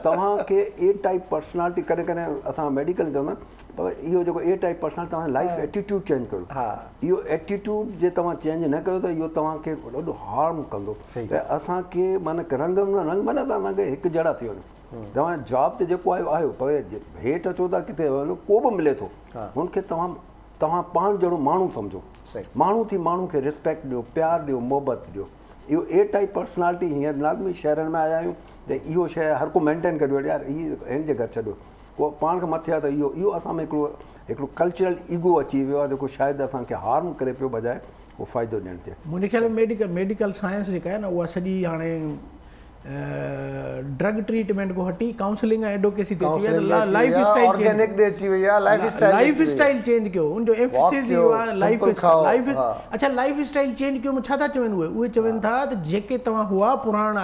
तव्हांखे ए टाइप पर्सनैलिटी कॾहिं कॾहिं असां मेडिकल चवंदा आहियूं, पर इहो जेको ए टाइप पर्सनैलिटी तव्हांजी लाइफ एटीट्यूड चेंज कयो। इहो एटीट्यूड जे तव्हां चेंज न कयो त इहो तव्हांखे ॾाढो हार्म कंदो। त असांखे माना रंग माना तव्हांखे हिकु जहिड़ा थी वञो। तव्हां जॉब ते जेको आहियो पर हेठि अचो था किथे वञो, को बि मिले थो, हुनखे तव्हां पाण जहिड़ो माण्हू सम्झो। माण्हू थी माण्हू खे रिस्पेक्ट ॾियो, प्यारु ॾियो, मोहबत ॾियो। इहो ए टाइप पर्सनैलिटी हींअर लाज़मी शहरनि में आया आहियूं त इहो शइ हर को मेंटेन करियो, यार हीअ हिन जे घर छॾियो, को पाण खां मथे आहे त इहो असां में हिकिड़ो कल्चरल ईगो अची वियो आहे, जेको शायदि असांखे हार्म करे पियो बजाए उहो फ़ाइदो ॾियणु थिए। मुंहिंजे ख़्याल में मेडिकल साइंस जेका आहे न, उहा सॼी हाणे ड्रग ट्रीटमेंट को हटी काउंसलिंग ऐं एडवोकेसी ते अची वई आहे। लाइफ स्टाइल चेंज कयो, उनजो एम्फेसिस इहो आहे लाइफ। अच्छा, लाइफ स्टाइल चेंज कयो, छा था चवनि उहे चवनि था त जेके तव्हां हुआ पुराणा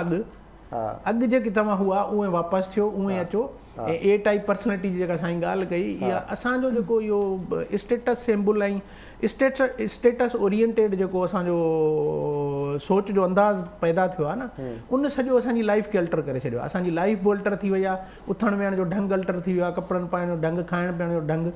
अॻु जेके तव्हां हुआ उहे वापसि थियो, उहे अचो। ऐं ए टाइप पर्सनैलिटी जी जेका साईं ॻाल्हि कई, इहा असांजो जेको इहो स्टेटस सिंबल ऐं स्टेटस ओरिएंटेड जेको असांजो सोच जो अंदाज़ पैदा थियो आहे न, उन सॼो असांजी लाइफ खे अल्टर करे छॾियो आहे। असांजी लाइफ बि अल्टर थी वई आहे, उथण वेहण जो ढंग अल्टर थी वियो आहे, कपिड़नि पाइण जो ढंग, खाइण पीअण जो ढंग,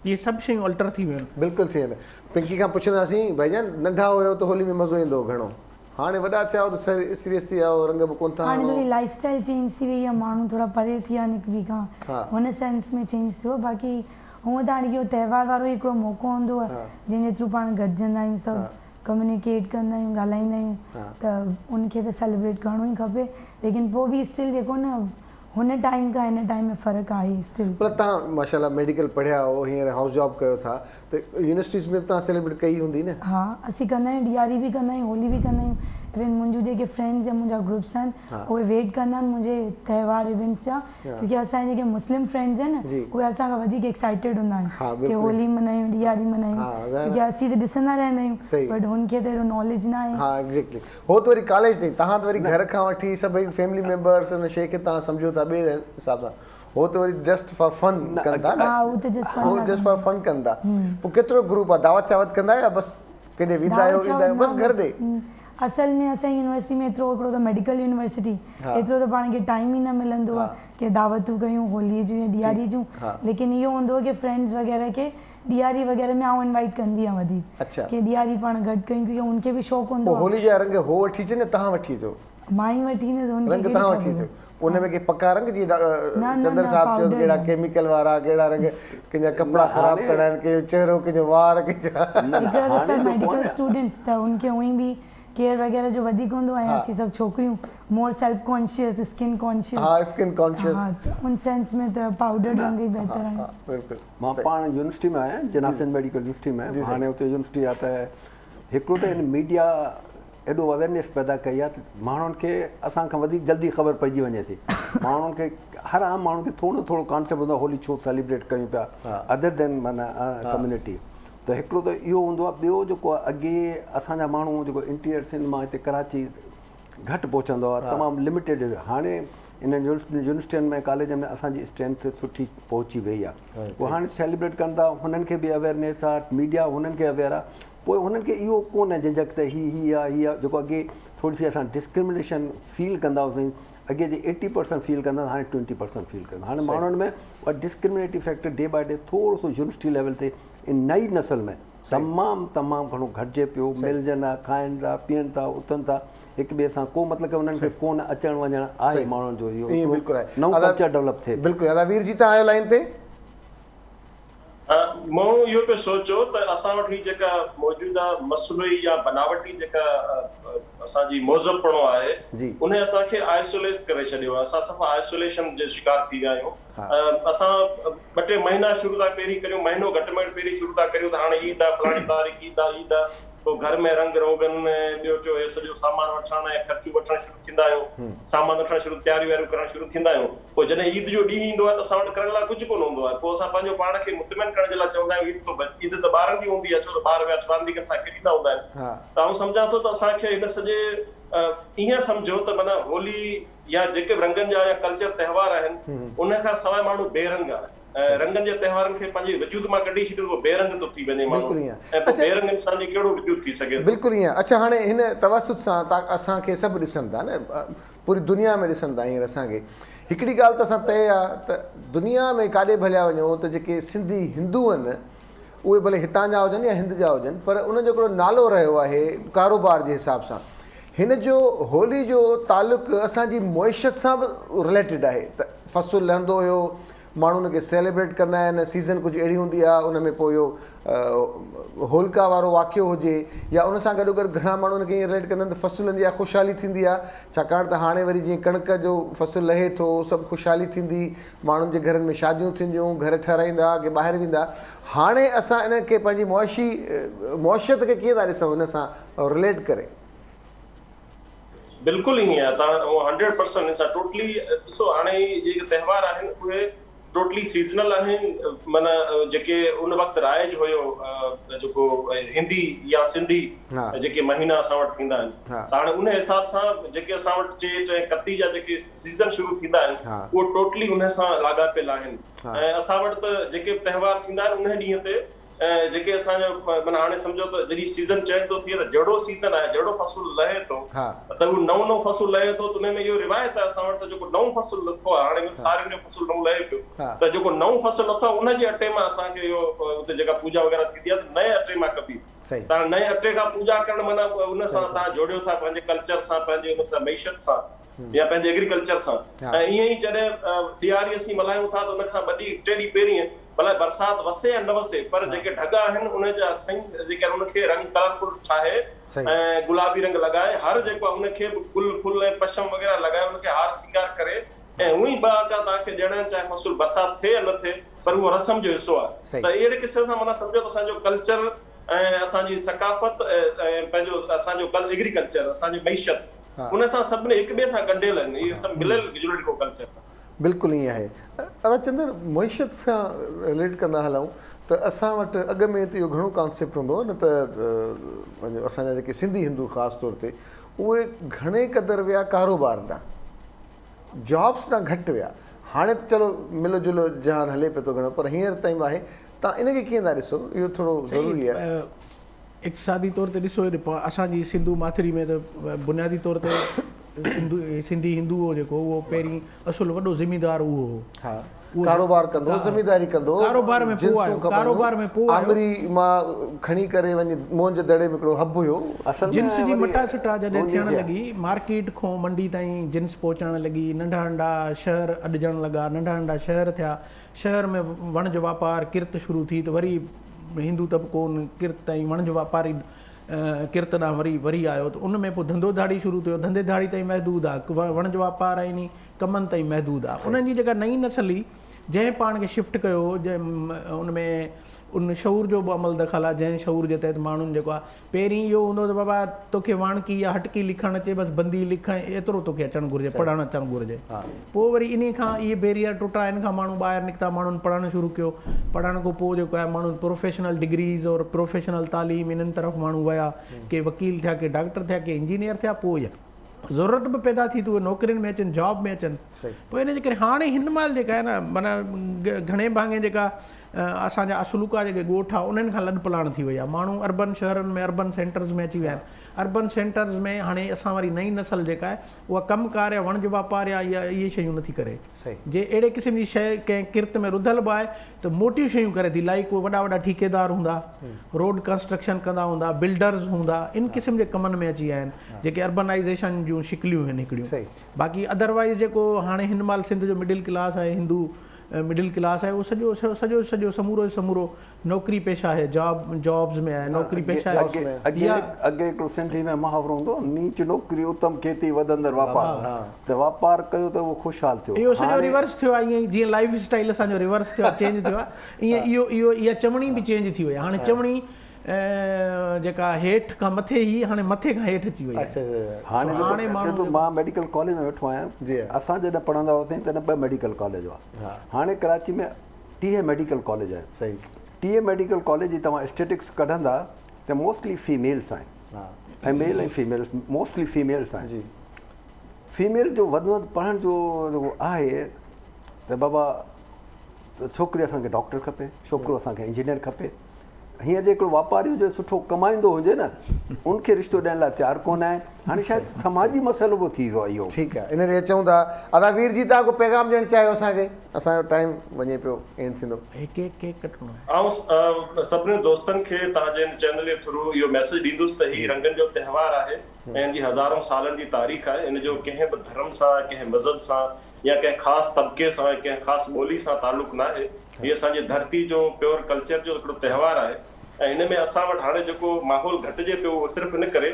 इहे सभु शयूं अल्टर थी वियूं आहिनि। बिल्कुलु थी वेंदा। पिंकी खां पुछंदासीं, भाईजान नंढा हुयो त होली में मज़ो ईंदो घणो, हाणे वॾा थिया हो त सीरियस थी विया हो, रंग बि कोन था। हाणे थोरी लाइफ स्टाइल चेंज थी वई आहे, माण्हू थोरा परे थी विया आहिनि हिक ॿी खां, हुन सेंस में चेंज थियो। बाक़ी हूअं त हाणे इहो त्योहार वारो हिकिड़ो मौक़ो हूंदो आहे जंहिंजे थ्रू पाण गॾिजंदा आहियूं, सभु कम्युनिकेट कंदा आहियूं, ॻाल्हाईंदा आहियूं, त उनखे त सेलिब्रेट करिणो ई खपे। लेकिन पोइ बि स्टिल जेको न हुन टाइम खां हिन टाइम में फ़र्क़ु आहे स्टिल। पर तव्हां माशाल्लाह मेडिकल पढ़िया हो, हींअर हाउस जॉब कयो था, त यूनिवर्सिटीज़ में तव्हां सेलिब्रेट कई हूंदी न? हा, असीं कंदा आहियूं, ॾियारी बि कंदा आहियूं, होली बि कंदा आहियूं। इवन मुंहिंजूं जेके फ्रेंड्स या मुंहिंजा ग्रुप्स आहिनि, उहे वेट कंदा आहिनि मुंहिंजे त्योहार इवेंट्स जा, क्योंकि असांजे जेके मुस्लिम फ्रेंड्स आहिनि उहे असांखां वधीक एक्साइटेड हूंदा आहिनि कि होली मल्हायूं, ॾियारी मल्हायूं, क्योंकि असीं त ॾिसंदा रहंदा आहियूं, बट हुनखे त एॾो नॉलेज न आहे। हा, एग्ज़ैक्टली। हो त वरी कॉलेज ताईं, तव्हां त वरी घर खां वठी सभई फैमिली मेंबर्स हुन शइ खे तव्हां सम्झो था ॿिए हिसाब सां, हो त वरी जस्ट फॉर फन कंदा न? हा, उहो त जस्ट फॉर फन कंदा। पोइ केतिरो ग्रुप आहे, दावत शावत कंदा आहियो या बसि केॾे वेंदा आहियो, ईंदा आहियो, बसि घर ॾे? असल में असांजी यूनिवर्सिटी में एतिरो हिकिड़ो त मेडिकल यूनिवर्सिटी, एतिरो त पाण खे टाइम ई न मिलंदो आहे की दावतूं कयूं होलीअ जूं या ॾियारी जूं, लेकिन इहो हूंदो की फ्रेंड्स वग़ैरह खे ॾियारी वग़ैरह में आउं इनवाइट कंदी आहियां वधीक की ॾियारी पाण गॾु कयूं, क्योंकि उनखे बि शौक़ु हूंदो आहे। होली जा रंग हो वठी अचे न तव्हां वठी अचो, मां ई वठी ईंदसि, रंग तव्हां वठी अचो, उन में के पका रंग जी चंदर साहब चयो कहिड़ा केमिकल वारा कहिड़ा रंग, कंहिंजा कपिड़ा ख़राब करणा आहिनि, कंहिंजो चहिरो, कंहिंजो वार, कंहिंजा मेडिकल स्टूडेंट्स त उनखे उहे बि केयर वग़ैरह जो वधीक हूंदो आहे, असीं सभु छोकिरियूं more self conscious, skin conscious, skin conscious, उन सेंस में त पाउडर रंग ई बहितर आहे। बिल्कुलु मां पाण यूनिवर्सिटी में आहियां, जनासिन मेडिकल यूनिवर्सिटी में, हाणे हुते यूनिवर्सिटी आहे त हिकिड़ो त हिन मीडिया एॾो अवेयरनेस पैदा कई आहे त माण्हुनि खे असांखां वधीक जल्दी ख़बर पइजी वञे थी। माण्हुनि खे हर आम माण्हू खे थोरो थोरो कॉन्सेप्ट हूंदो आहे होली छो सेलिब्रेट कयूं पिया अदर देन माना कम्युनिटी। त हिकिड़ो त इहो हूंदो आहे। ॿियो जेको आहे अॻे असांजा माण्हू जेको इंटीरियर सिंध मां हिते कराची घटि पहुचंदो आहे, तमामु लिमिटेड। हाणे इन्हनि यूनिवर्सिटियुनि में कॉलेजनि में असांजी स्ट्रेंथ सुठी पहुची वई आहे। उहो हाणे सेलिब्रेट कनि था, हुननि खे बि अवेयरनेस आहे, मीडिया हुननि खे अवेयर आहे। पोइ हुननि खे इहो कोन्हे झंझट त हीअ आहे जेको अॻे थोरी सी असां डिस्क्रिमिनेशन फील कंदा हुआसीं। अॻे जी 80% फील कंदा, हाणे 20% फील कंदा। हाणे माण्हुनि में उहा discriminative factor day by day थोरो सो यूनिवर्सिटी लेवल ते इन नई नस्ल में तमामु घणो घटिजे पियो। मिलजनि था, खाइनि था, पीअनि था, उथनि था हिक ॿिए सां। को मतिलबु की उन्हनि खे कोन अचणु वञणु आहे माण्हुनि जो, इहो बिल्कुलु आहे, नओं कल्चर डेवलप थिए। बिल्कुलु वीर जी तव्हां आयो लाइन ते। मां इहो पियो सोचियो त असां वटि जेका मौजूदा मसइलो या बनावटी जेका असांजी मौज़ूदपणो आहे उन असांखे आइसोलेट करे छॾियो आहे। असां सफ़ा आइसोलेशन जे शिकार थी विया आहियूं। असां 2-3 महीना शुरू था पहिरीं करियूं, महीनो घटि में घटि पहिरीं शुरू था करियूं त हाणे ईद आहे, फलाणी तारीख़ ईद आहे, ईद आहे, पोइ घर में रंग रोगन ॿियो टियों हे सॼो सामान वठणु ऐं ख़र्चू वठणु शुरू थींदा आहियूं, सामान वठणु शुरू, तयारियूं वारियूं करणु शुरू थींदा आहियूं। पोइ जॾहिं ईद जो ॾींहुं ईंदो आहे त असां वटि करण लाइ कुझु कोन हूंदो आहे। पोइ असां पंहिंजो पाण खे मुतमिन करण जे लाइ चवंदा आहियूं ईद त ॿारनि जी हूंदी आहे, छो त ॿार विया रांदीगनि सां खेॾींदा हूंदा आहिनि। त आउं सम्झां थो त असांखे हिन सॼे ईअं सम्झो त माना होली या जेके रंगनि जा या कल्चर त्योहार आहिनि उन खां सवाइ माण्हू बेरंग आहे। रंगनि जे त्योहारनि खे पंहिंजे वजूद मां कढी छॾियो, पोइ बेरंग थो थी वञे माण्हू, ऐं पोइ बेरंग इंसान जो कहिड़ो वजूद थी सघे। बिल्कुलु ईअं। अच्छा, हाणे हिन तवसुत सां असांखे सभु ॾिसनि था न, पूरी दुनिया में ॾिसनि था। हींअर असांखे हिकिड़ी ॻाल्हि त असां तय आहे त दुनिया में काॾे भलिया वञो त जेके सिंधी हिंदू आहिनि उहे भले हितां जा हुजनि या हिंद जा हुजनि, पर उनजो हिकिड़ो नालो रहियो आहे कारोबार जे हिसाब सां। हिन जो होली जो तालुक़ु असांजी मुइशत सां बि रिलेटेड आहे। त फ़सुलु लहंदो हुयो, माण्हू हुनखे सेलिब्रेट कंदा आहिनि, सीज़न कुझु अहिड़ी हूंदी आहे, उन में पोइ इहो होलिका वारो वाक़ियो हुजे या उन सां गॾो गॾु घणा माण्हू हुनखे ईअं रिलेट कंदा आहिनि त फ़सुलनि जी आहे ख़ुशहाली थींदी आहे। छाकाणि त हाणे वरी जीअं कणिक जो फ़सुलु लहे थो, सभु ख़ुशहाली थींदी, माण्हुनि जे घरनि में शादियूं थींदियूं, घर ठहिराईंदा की ॿाहिरि वेंदा। हाणे असां इन खे पंहिंजी मुआशियत खे कीअं था ॾिसूं हिन सां रिलेट करे? बिल्कुलु ईअं आहे, तव्हां 100% सां टोटली ॾिसो। हाणे जेके त्योहार आहिनि उहे टोटली सीज़नल आहिनि। माना जेके उन वक़्तु राइज हुयो जेको हिंदी या सिंधी जेके महीना असां वटि थींदा आहिनि, त हाणे उन हिसाब सां जेके असां वटि चेट ऐं कती जा जेके सीज़न शुरू थींदा आहिनि उहे टोटली उन सां लाॻापियल आहिनि। ऐं असां वटि त जेके त्योहार थींदा आहिनि उन ॾींहं ते जेके असांजो माना हाणे सम्झो त जॾहिं सीज़न चेंज थो थिए त जहिड़ो सीज़न आहे, जहिड़ो फ़सुलु लहे थो त उहो नओं फ़सुलु लहे थो, त उन में इहो रिवायत आहे असां वटि त जेको नओं फ़सुलु लथो आहे, हाणे सारियुनि जो फ़सुलु नओं लहे पियो, त जेको नओं फ़सुलु लथो आहे उनजे अटे मां असांखे इहो उते जेका पूॼा वग़ैरह थींदी आहे त नए अटे मां कबी। तव्हां नए अटे खां पूॼा करणु माना उन सां तव्हां जोड़ियो था पंहिंजे कल्चर सां, पंहिंजे उन सां मईशत सां या पंहिंजे एग्रीकल्चर सां। ऐं ईअं ई जॾहिं ॾियारी असीं मल्हायूं था त उन खां 2 ॾींहं 3 ॾींहं पहिरीं भले बरसाति वसे या न वसे, पर जेके ढग आहिनि उन जा जेके उनखे रंग कलरफुल ठाहे ऐं गुलाबी रंग लॻाए, हर जेको आहे उनखे गुल फुल ऐं पशम वग़ैरह लॻाए उनखे हार सिंगार करे ऐं उहे ई 2 अटा तव्हांखे ॾियणा, चाहे फ़सुलु बरसाति थिए या न थिए, पर उहो रस्म जो हिसो आहे। त अहिड़े क़िस्म सां माना सम्झो त असांजो कल्चर ऐं असांजी सकाफ़त ऐं पंहिंजो असांजो एग्रीकल्चर, असांजी मईशत उन सां सभिनी हिक ॿिए सां गंढियल आहिनि। इहे सभु मिलियल जुलियल हिकिड़ो कल्चर आहे। बिल्कुलु ईअं आहे। दादा चंदर, मुइशत सां रिलेट कंदा हलूं त असां वटि अॻु में त इहो घणो कॉन्सेप्ट हूंदो हो न, त असांजा जेके सिंधी हिंदू ख़ासि तौर ते उहे घणे क़दुरु विया कारोबार ॾांहुं, जॉब्स ॾांहुं घटि विया। हाणे त चलो मिलो जुलो जहान हले पियो थो घणो, पर हींअर ताईं आहे। तव्हां इनखे कीअं था ॾिसो? इहो थोरो ज़रूरी आहे। इक़्तिसादी तौर ते ॾिसो असांजी सिंधु माथिरी में त बुनियादी तौर ते सिंधी हिंदू हो जेको उहो पहिरीं असुलु वॾो ज़िमीदार उहो हो। हा, कारोबार कंदो, ज़मीदारी कंदो, कारोबार में पोइ आयो, कारोबार में पोइ आमरी मां खणी करे वञी मोंज दड़े में हिकिड़ो हब हुयो। जिन्स जी मटा सटा जॾहिं थियण लॻी, मार्केट खां मंडी ताईं जिन्स पहुचण लॻी, नंढा नंढा शहर अॾजण लॻा, नंढा नंढा शहर थिया, शहर में वणज वापारु किर्त शुरू थी, त वरी हिंदू तबिको किर्त ताईं वणज वापारी किर्त ॾांहुं वरी आयो, त उन में पोइ धंधो धाड़ी शुरू थियो। धंधे धाड़ी ताईं महदूद आहे, वणज वापारु आहे नी कमनि ताईं महदूद आहे। उन्हनि जी जेका नई नस्ल हुई जंहिं पाण खे शिफ्ट कयो, जंहिं उनमें उन शऊर जो बि अमल दख़ल आहे, जंहिं शऊर जे तहत माण्हुनि जेको आहे पहिरीं इहो हूंदो त बाबा तोखे वाणकी या हटकी लिखणु अचे, बसि बंदी लिखां, एतिरो तोखे अचणु घुरिजे, पढ़णु अचणु घुरिजे। पोइ वरी इन खां इहे बैरियर टुटा, इन खां माण्हू ॿाहिरि निकिता, माण्हुनि पढ़णु शुरू कयो। पढ़ण खां पोइ जेको आहे माण्हू प्रोफेशनल डिग्रीज़ और प्रोफेशनल तालीम इन्हनि तरफ़ माण्हू विया, के वकील थिया, के डॉक्टर थिया, के इंजीनियर थिया। पोइ इहा ज़रूरत बि पैदा थी, उहे नौकरियुनि में अचनि, जॉब में अचनि। पोइ इन जे करे हाणे हिन महिल जेका आहे न, माना घणे भाङे जेका असांजा असुलुका जेके ॻोठ आहे उन्हनि खां लॾ पलाण थी वई आहे। माण्हू अर्बन शहरनि में, अर्बन सेंटर्स में अची विया आहिनि। अर्बन सेंटर्स में हाणे असां वरी नई नस्ल जेका आहे उहा कमकार या वणज वापारु या इहे शयूं नथी करे। जे अहिड़े क़िस्म जी शइ कंहिं किर्त में रुधल बि आहे त मोटियूं शयूं करे थी, लाइक वॾा वॾा ठेकेदार हूंदा, रोड कंस्ट्रक्शन कंदा हूंदा, बिल्डर्स हूंदा, इन क़िस्म जे कमनि में अची विया आहिनि, जेके अर्बनाइज़ेशन जूं शिकलियूं आहिनि हिकिड़ियूं। बाक़ी अदरवाइज़ जेको हाणे हिन महिल सिंध जो मिडिल क्लास आहे, हिंदू मिडिल क्लास आहे, उहो सॼो समूरो नौकिरी पेशा आहे, जॉब्स में आहे, नौकिरी पेशा आहे। अॻे हिकिड़ो सिंधी में मुहावरो हूंदो, नीच नौकिरी उत्तम खेती वधंदड़ वापारु, त वापारु कयो त उहो ख़ुशहाल थियो। इहो सॼो रिवर्स थियो आहे, ईअं जीअं लाइफ स्टाइल असांजो रिवर्स थियो आहे, चेंज थियो आहे, ईअं इहा चवणी बि चेंज थी वई आहे। हाणे चवणी जेका हेठि खां मथे ई हाणे मथे खां हेठि अची वई आहे। हाणे माण्हू, मां मेडिकल कॉलेज में वेठो आहियां, असां जॾहिं पढ़ंदा हुआसीं तॾहिं 2 मेडिकल कॉलेज हुआ। हाणे कराची में 30 मेडिकल कॉलेज आहिनि। सही, 30 मेडिकल कॉलेज जी तव्हां स्टेटिक्स कढंदा त मोस्टली फीमेल्स आहिनि, ऐं मेल ऐं फीमेल्स, मोस्टली फीमेल्स आहिनि। फीमेल जो वधि में वधि पढ़ण जो जेको आहे त बाबा छोकिरी असांखे डॉक्टर खपे, छोकिरो असांखे इंजीनियर खपे। हीअं जे हिकिड़ो वापारी हुजे, सुठो कमाईंदो हुजे न, उनखे रिश्तो ॾियण लाइ तयारु कोन आहे। हाणे शायदि समाजी मसइलो बि थी वियो आहे इहो। ठीकु आहे, इन करे चऊं था अदावीर जी, तव्हां को पैगाम ॾियणु चाहियो असांखे? असांजो टाइम वञे पियो, एंड थींदो। केक कटणो आहे। ऐं सभिनी दोस्तनि खे तव्हांजे चैनल जे थ्रू इहो मैसेज ॾींदुसि त हीउ रंगनि जो त्योहार आहे ऐं हिन जी हज़ारों सालनि जी तारीख़ आहे। इन जो कंहिं बि धर्म सां, कंहिं मज़हब सां या कंहिं ख़ासि तबिके सां, कंहिं ख़ासि ॿोली सां तालुक़ु न आहे। हीअ असांजी धरती जो प्योर कल्चर जो हिकिड़ो त्योहार आहे। ऐं हिन में असां वटि हाणे जेको माहौल घटिजे पियो, उहो सिर्फ़ु इन करे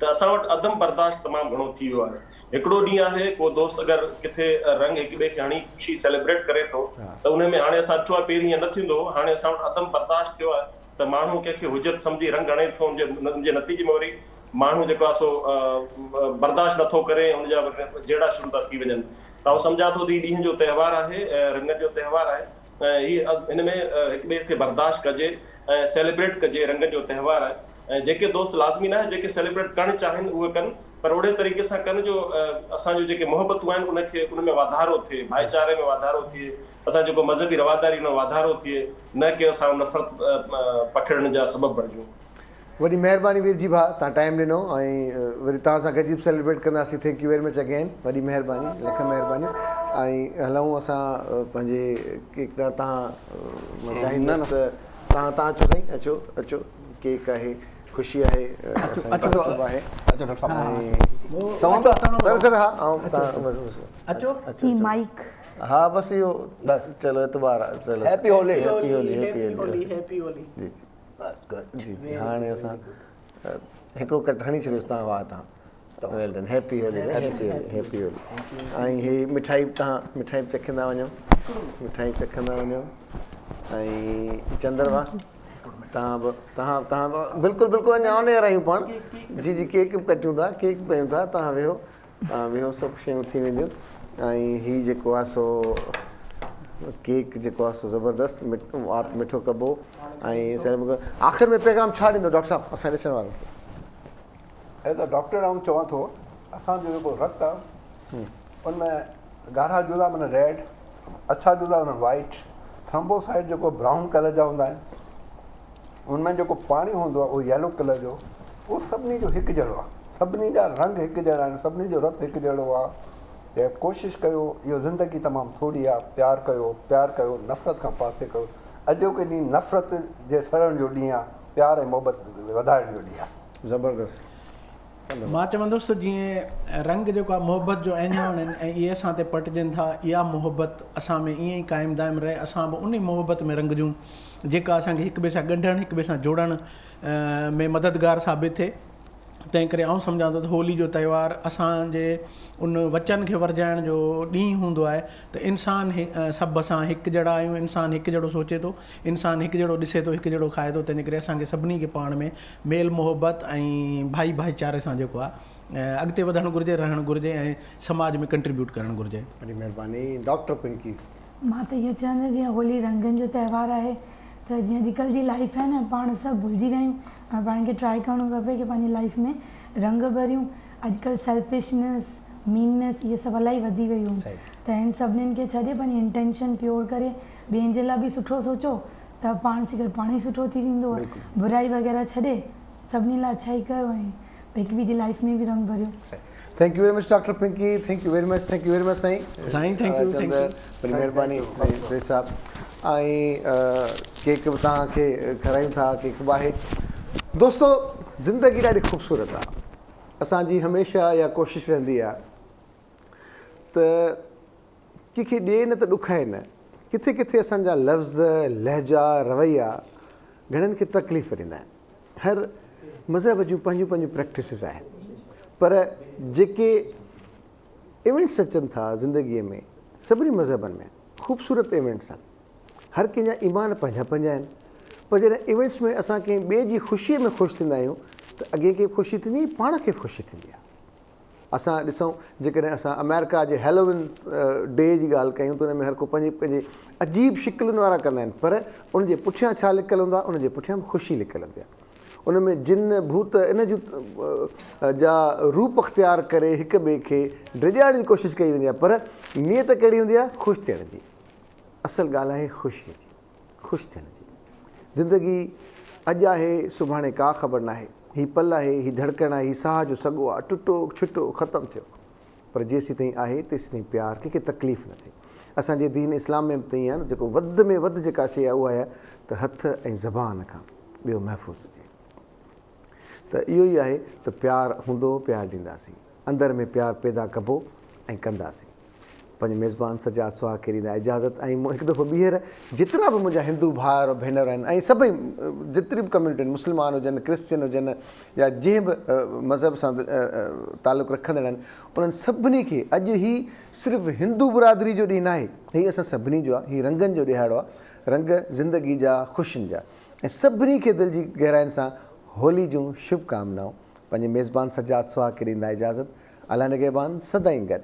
त असां वटि अदम बर्दाश्त तमामु घणो थी वियो आहे। हिकिड़ो ॾींहुं आहे, को दोस्त अगरि किथे रंग हिक ॿिए खे हणी ख़ुशी सेलिब्रेट करे थो त उन में हाणे असां चयो आहे पहिरीं ईअं न थींदो हो। हाणे असां वटि अदम बर्दाश्त थियो आहे त माण्हू कंहिंखे हुजत सम्झी रंग हणे थो, उनजे नतीजे में वरी माण्हू जेको आहे सो बर्दाश्त नथो करे, उनजा जहिड़ा शुरू था थी वञनि। त आउं सम्झां थो त हीउ ॾींहं जो त्योहार आहे ऐं रंगनि जो त्योहार आहे। ऐं हीअ हिन में हिक ॿिए खे बर्दाश्त कजे ऐं सेलिब्रेट कजे, रंगनि जो त्योहार आहे। ऐं जेके दोस्त लाज़मी न आहे, जेके सेलिब्रेट करणु चाहिनि उहे कनि, पर ओड़े तरीक़े सां कनि जो असांजो जेके मुहबतूं आहिनि उनखे उन में वाधारो थिए, भाईचारे में वाधारो थिए, असां जेको मज़हबी रवादारी में वाधारो थिए, न की असां नफ़रत पखिड़ण जा सबबु बणिजूं। वॾी महिरबानी वीर जी भाउ, तव्हां टाइम ॾिनो ऐं वरी तव्हां सां गॾिजी सेलिब्रेट कंदासीं। Thank you very much again, वॾी महिरबानी, लख महिरबानी। ऐं हलूं असां पंहिंजे केक तव्हां चाहींदसि त तव्हां अचो साईं, अचो अचो, केक आहे, ख़ुशी आहे, सर हा, ऐं माइक हा, बसि इहो चलो एतबार आहे। चलो happy Holi, happy Holi, happy Holi जी जी। हाणे असां हिकिड़ो कट हणी छॾियोसि तव्हां, वाह तव्हां, well done, happy Holi, happy Holi, happy Holi. ऐं हीअ मिठाई, तव्हां मिठाई चखंदा वञो, मिठाई चखंदा वञो। ऐं चंद्रवा, तव्हां बिल्कुलु बिल्कुलु अञा ऑन एयर आहियूं पाण। जी जी, केक कटियूं था, केक पयूं था, तव्हां वेहो, सभु शयूं थी वेंदियूं। ऐं हीउ जेको आहे सो केक जेको आहे सो ज़बरदस्त मिठो कबो। ऐं आख़िर में पैगाम छा ॾींदो डॉक्टर साहिबु असां ॾिसण वारनि खे? एज़ अ डॉक्टर आउं चवां थो, असांजो जेको रतु आहे उनमें ॻाढ़ा जुदा माना रेड, अछा जुदा माना वाइट, थ्रम्बोसाइट जेको ब्राउन कलर जा हूंदा आहिनि, उनमें जेको पाणी हूंदो आहे उहो येलो कलर जो, उहो सभिनी जो हिकु जहिड़ो आहे, सभिनी जा रंग हिकु जहिड़ा आहिनि, सभिनी जो रतु हिकु जहिड़ो आहे। त कोशिशि कयो, इहो ज़िंदगी तमामु थोरी आहे, प्यारु कयो, नफ़रत खां पासे कयो। अॼोके ॾींहुं नफ़रत जे सड़ण जो ॾींहुं आहे, प्यारु ऐं मोहबत वधाइण जो ॾींहुं आहे। ज़बरदस्त। मां चवंदुसि त जीअं रंग जेको आहे मोहबत जो ऐंजण आहिनि ऐं इहे असां ते पटिजनि था, इहा मोहबत असां में ईअं ई क़ाइमु दाइमु रहे, असां बि उन मोहबत में रंगजूं जेका असांखे हिक ॿिए सां ॻंढणु, हिक ॿिए सां जोड़ण में मददगार साबित थिए। तंहिं करे आउं सम्झां थो त होली जो त्योहारु असांजे उन वचन खे वरजाइण जो ॾींहुं हूंदो आहे त इंसान सभु असां हिकु जहिड़ा आहियूं, इंसान हिकु जहिड़ो सोचे थो, इंसान हिकु जहिड़ो ॾिसे थो, हिकु जहिड़ो खाए थो। तंहिंजे करे असांखे सभिनी खे पाण में मेल मोहबत ऐं भाईचारे सां जेको आहे अॻिते वधणु घुरिजे, रहणु घुरिजे ऐं समाज में कंट्रीब्यूट करणु घुरिजे। वॾी महिरबानी। डॉक्टर पिंकी। मां त इहो चवंदसि जीअं होली रंगनि जो त्योहारु आहे त जीअं अॼुकल्ह जी लाइफ आहे न, पाण सभु भुलिजी विया आहियूं ऐं पाण खे ट्राई करिणो खपे कि पंहिंजी लाइफ में रंग भरियूं। अॼुकल्ह सेल्फिशनेस, मीननेस इहे सभु इलाही वधी वियूं, त हिन सभिनीनि खे छॾे पंहिंजी इंटेंशन प्योर करे ॿियनि जे लाइ बि सुठो सोचो त पाण सां गॾु पाण ई सुठो थी वेंदो आहे। बुराई वग़ैरह छॾे सभिनी लाइ अच्छाई कयो ऐं हिक ॿी जी लाइफ में बि रंग भरियो। Thank you very much doctor Pinky. Thank you very much. Thank you very much Sain. Thank you. वॾी महिरबानी साहिबु। ऐं केक बि तव्हांखे खारायूं था, केक बि आहे। दोस्तो, ज़िंदगी ॾाढी ख़ूबसूरत आहे। असांजी हमेशह इहा कोशिशि रहंदी आहे त कंहिंखे ॾिए न त ॾुखाए न। किथे किथे असांजा लफ़्ज़, लहजा, रवैया घणनि खे तकलीफ़ ॾींदा आहिनि। हर मज़हब जूं पंहिंजूं पंहिंजूं प्रैक्टिसिस आहिनि, पर जेके इवेंट्स अचनि था ज़िंदगीअ में, सभिनी मज़हबनि में ख़ूबसूरत इवेंट्स आहिनि। हर कंहिंजा ईमान पंहिंजा पंहिंजा आहिनि, पर जॾहिं इवेंट्स में असां कंहिं ॿिए जी ख़ुशीअ में ख़ुशि थींदा आहियूं त अॻे खे ख़ुशी थींदी, पाण खे ख़ुशी थींदी आहे। असां ॾिसूं, जेकॾहिं असां अमेरिका जे हैलोविन डे जी ॻाल्हि कयूं त उन में हर को पंहिंजे पंहिंजे अजीब शिकिलुनि वारा कंदा आहिनि, पर उनजे पुठियां छा लिकियलु हूंदो आहे? उनजे पुठियां बि ख़ुशी लिकियलु हूंदी आहे। उन में जिन भूत इन जूं जा रूप अख़्तियार करे हिक ॿिए खे डिॼाइण जी कोशिशि कई वेंदी आहे, पर नियत कहिड़ी हूंदी आहे? ख़ुशि थियण जी। असल ॻाल्हि आहे ख़ुशीअ जी, ख़ुशि थियण जी। ज़िंदगी अॼु आहे, सुभाणे का ख़बर न आहे। हीउ पल आहे, हीउ धड़कण आहे, हीउ साह जो सॻो आहे, टुटो छुटो ख़तमु थियो, पर जेसीं ताईं आहे तेसीं ताईं प्यारु, कंहिंखे तकलीफ़ न थिए। असांजे दीन इस्लाम में बि त ईअं आहे न, जेको वधि में वधि जेका शइ आहे उहा आहे त हथ ऐं ज़बान खां ॿियो महफ़ूज़ हुजे। त इहो ई आहे त प्यारु हूंदो, प्यारु ॾींदासीं, अंदरि में प्यारु पैदा कबो ऐं कंदासीं। पंहिंजे मेज़बान सजाद सुहा खे ॾींदा इजाज़त। ऐं हिकु दफ़ो ॿीहर जेतिरा बि मुंहिंजा हिंदू भाउर भेनर आहिनि ऐं सभई जेतिरी बि कम्यूनिटी आहिनि, मुस्लमान हुजनि, क्रिश्चियन हुजनि या जंहिं बि मज़हब सां तालुक़ु रखंदड़ आहिनि, उन्हनि सभिनी खे अॼु ही सिर्फ़ु हिंदू बिरादरी जो ॾींहुं न आहे, हीउ असां सभिनी जो आहे। हीउ रंगनि जो ॾिहाड़ो आहे, रंग ज़िंदगी जा, ख़ुशियुनि जा। ऐं सभिनी खे दिलि जी गहराइनि सां होली जूं शुभकामनाऊं। पंहिंजे मेज़बान सजाद सुहा खे ॾींदा इजाज़त। अला निगहबान सदाईं गॾु।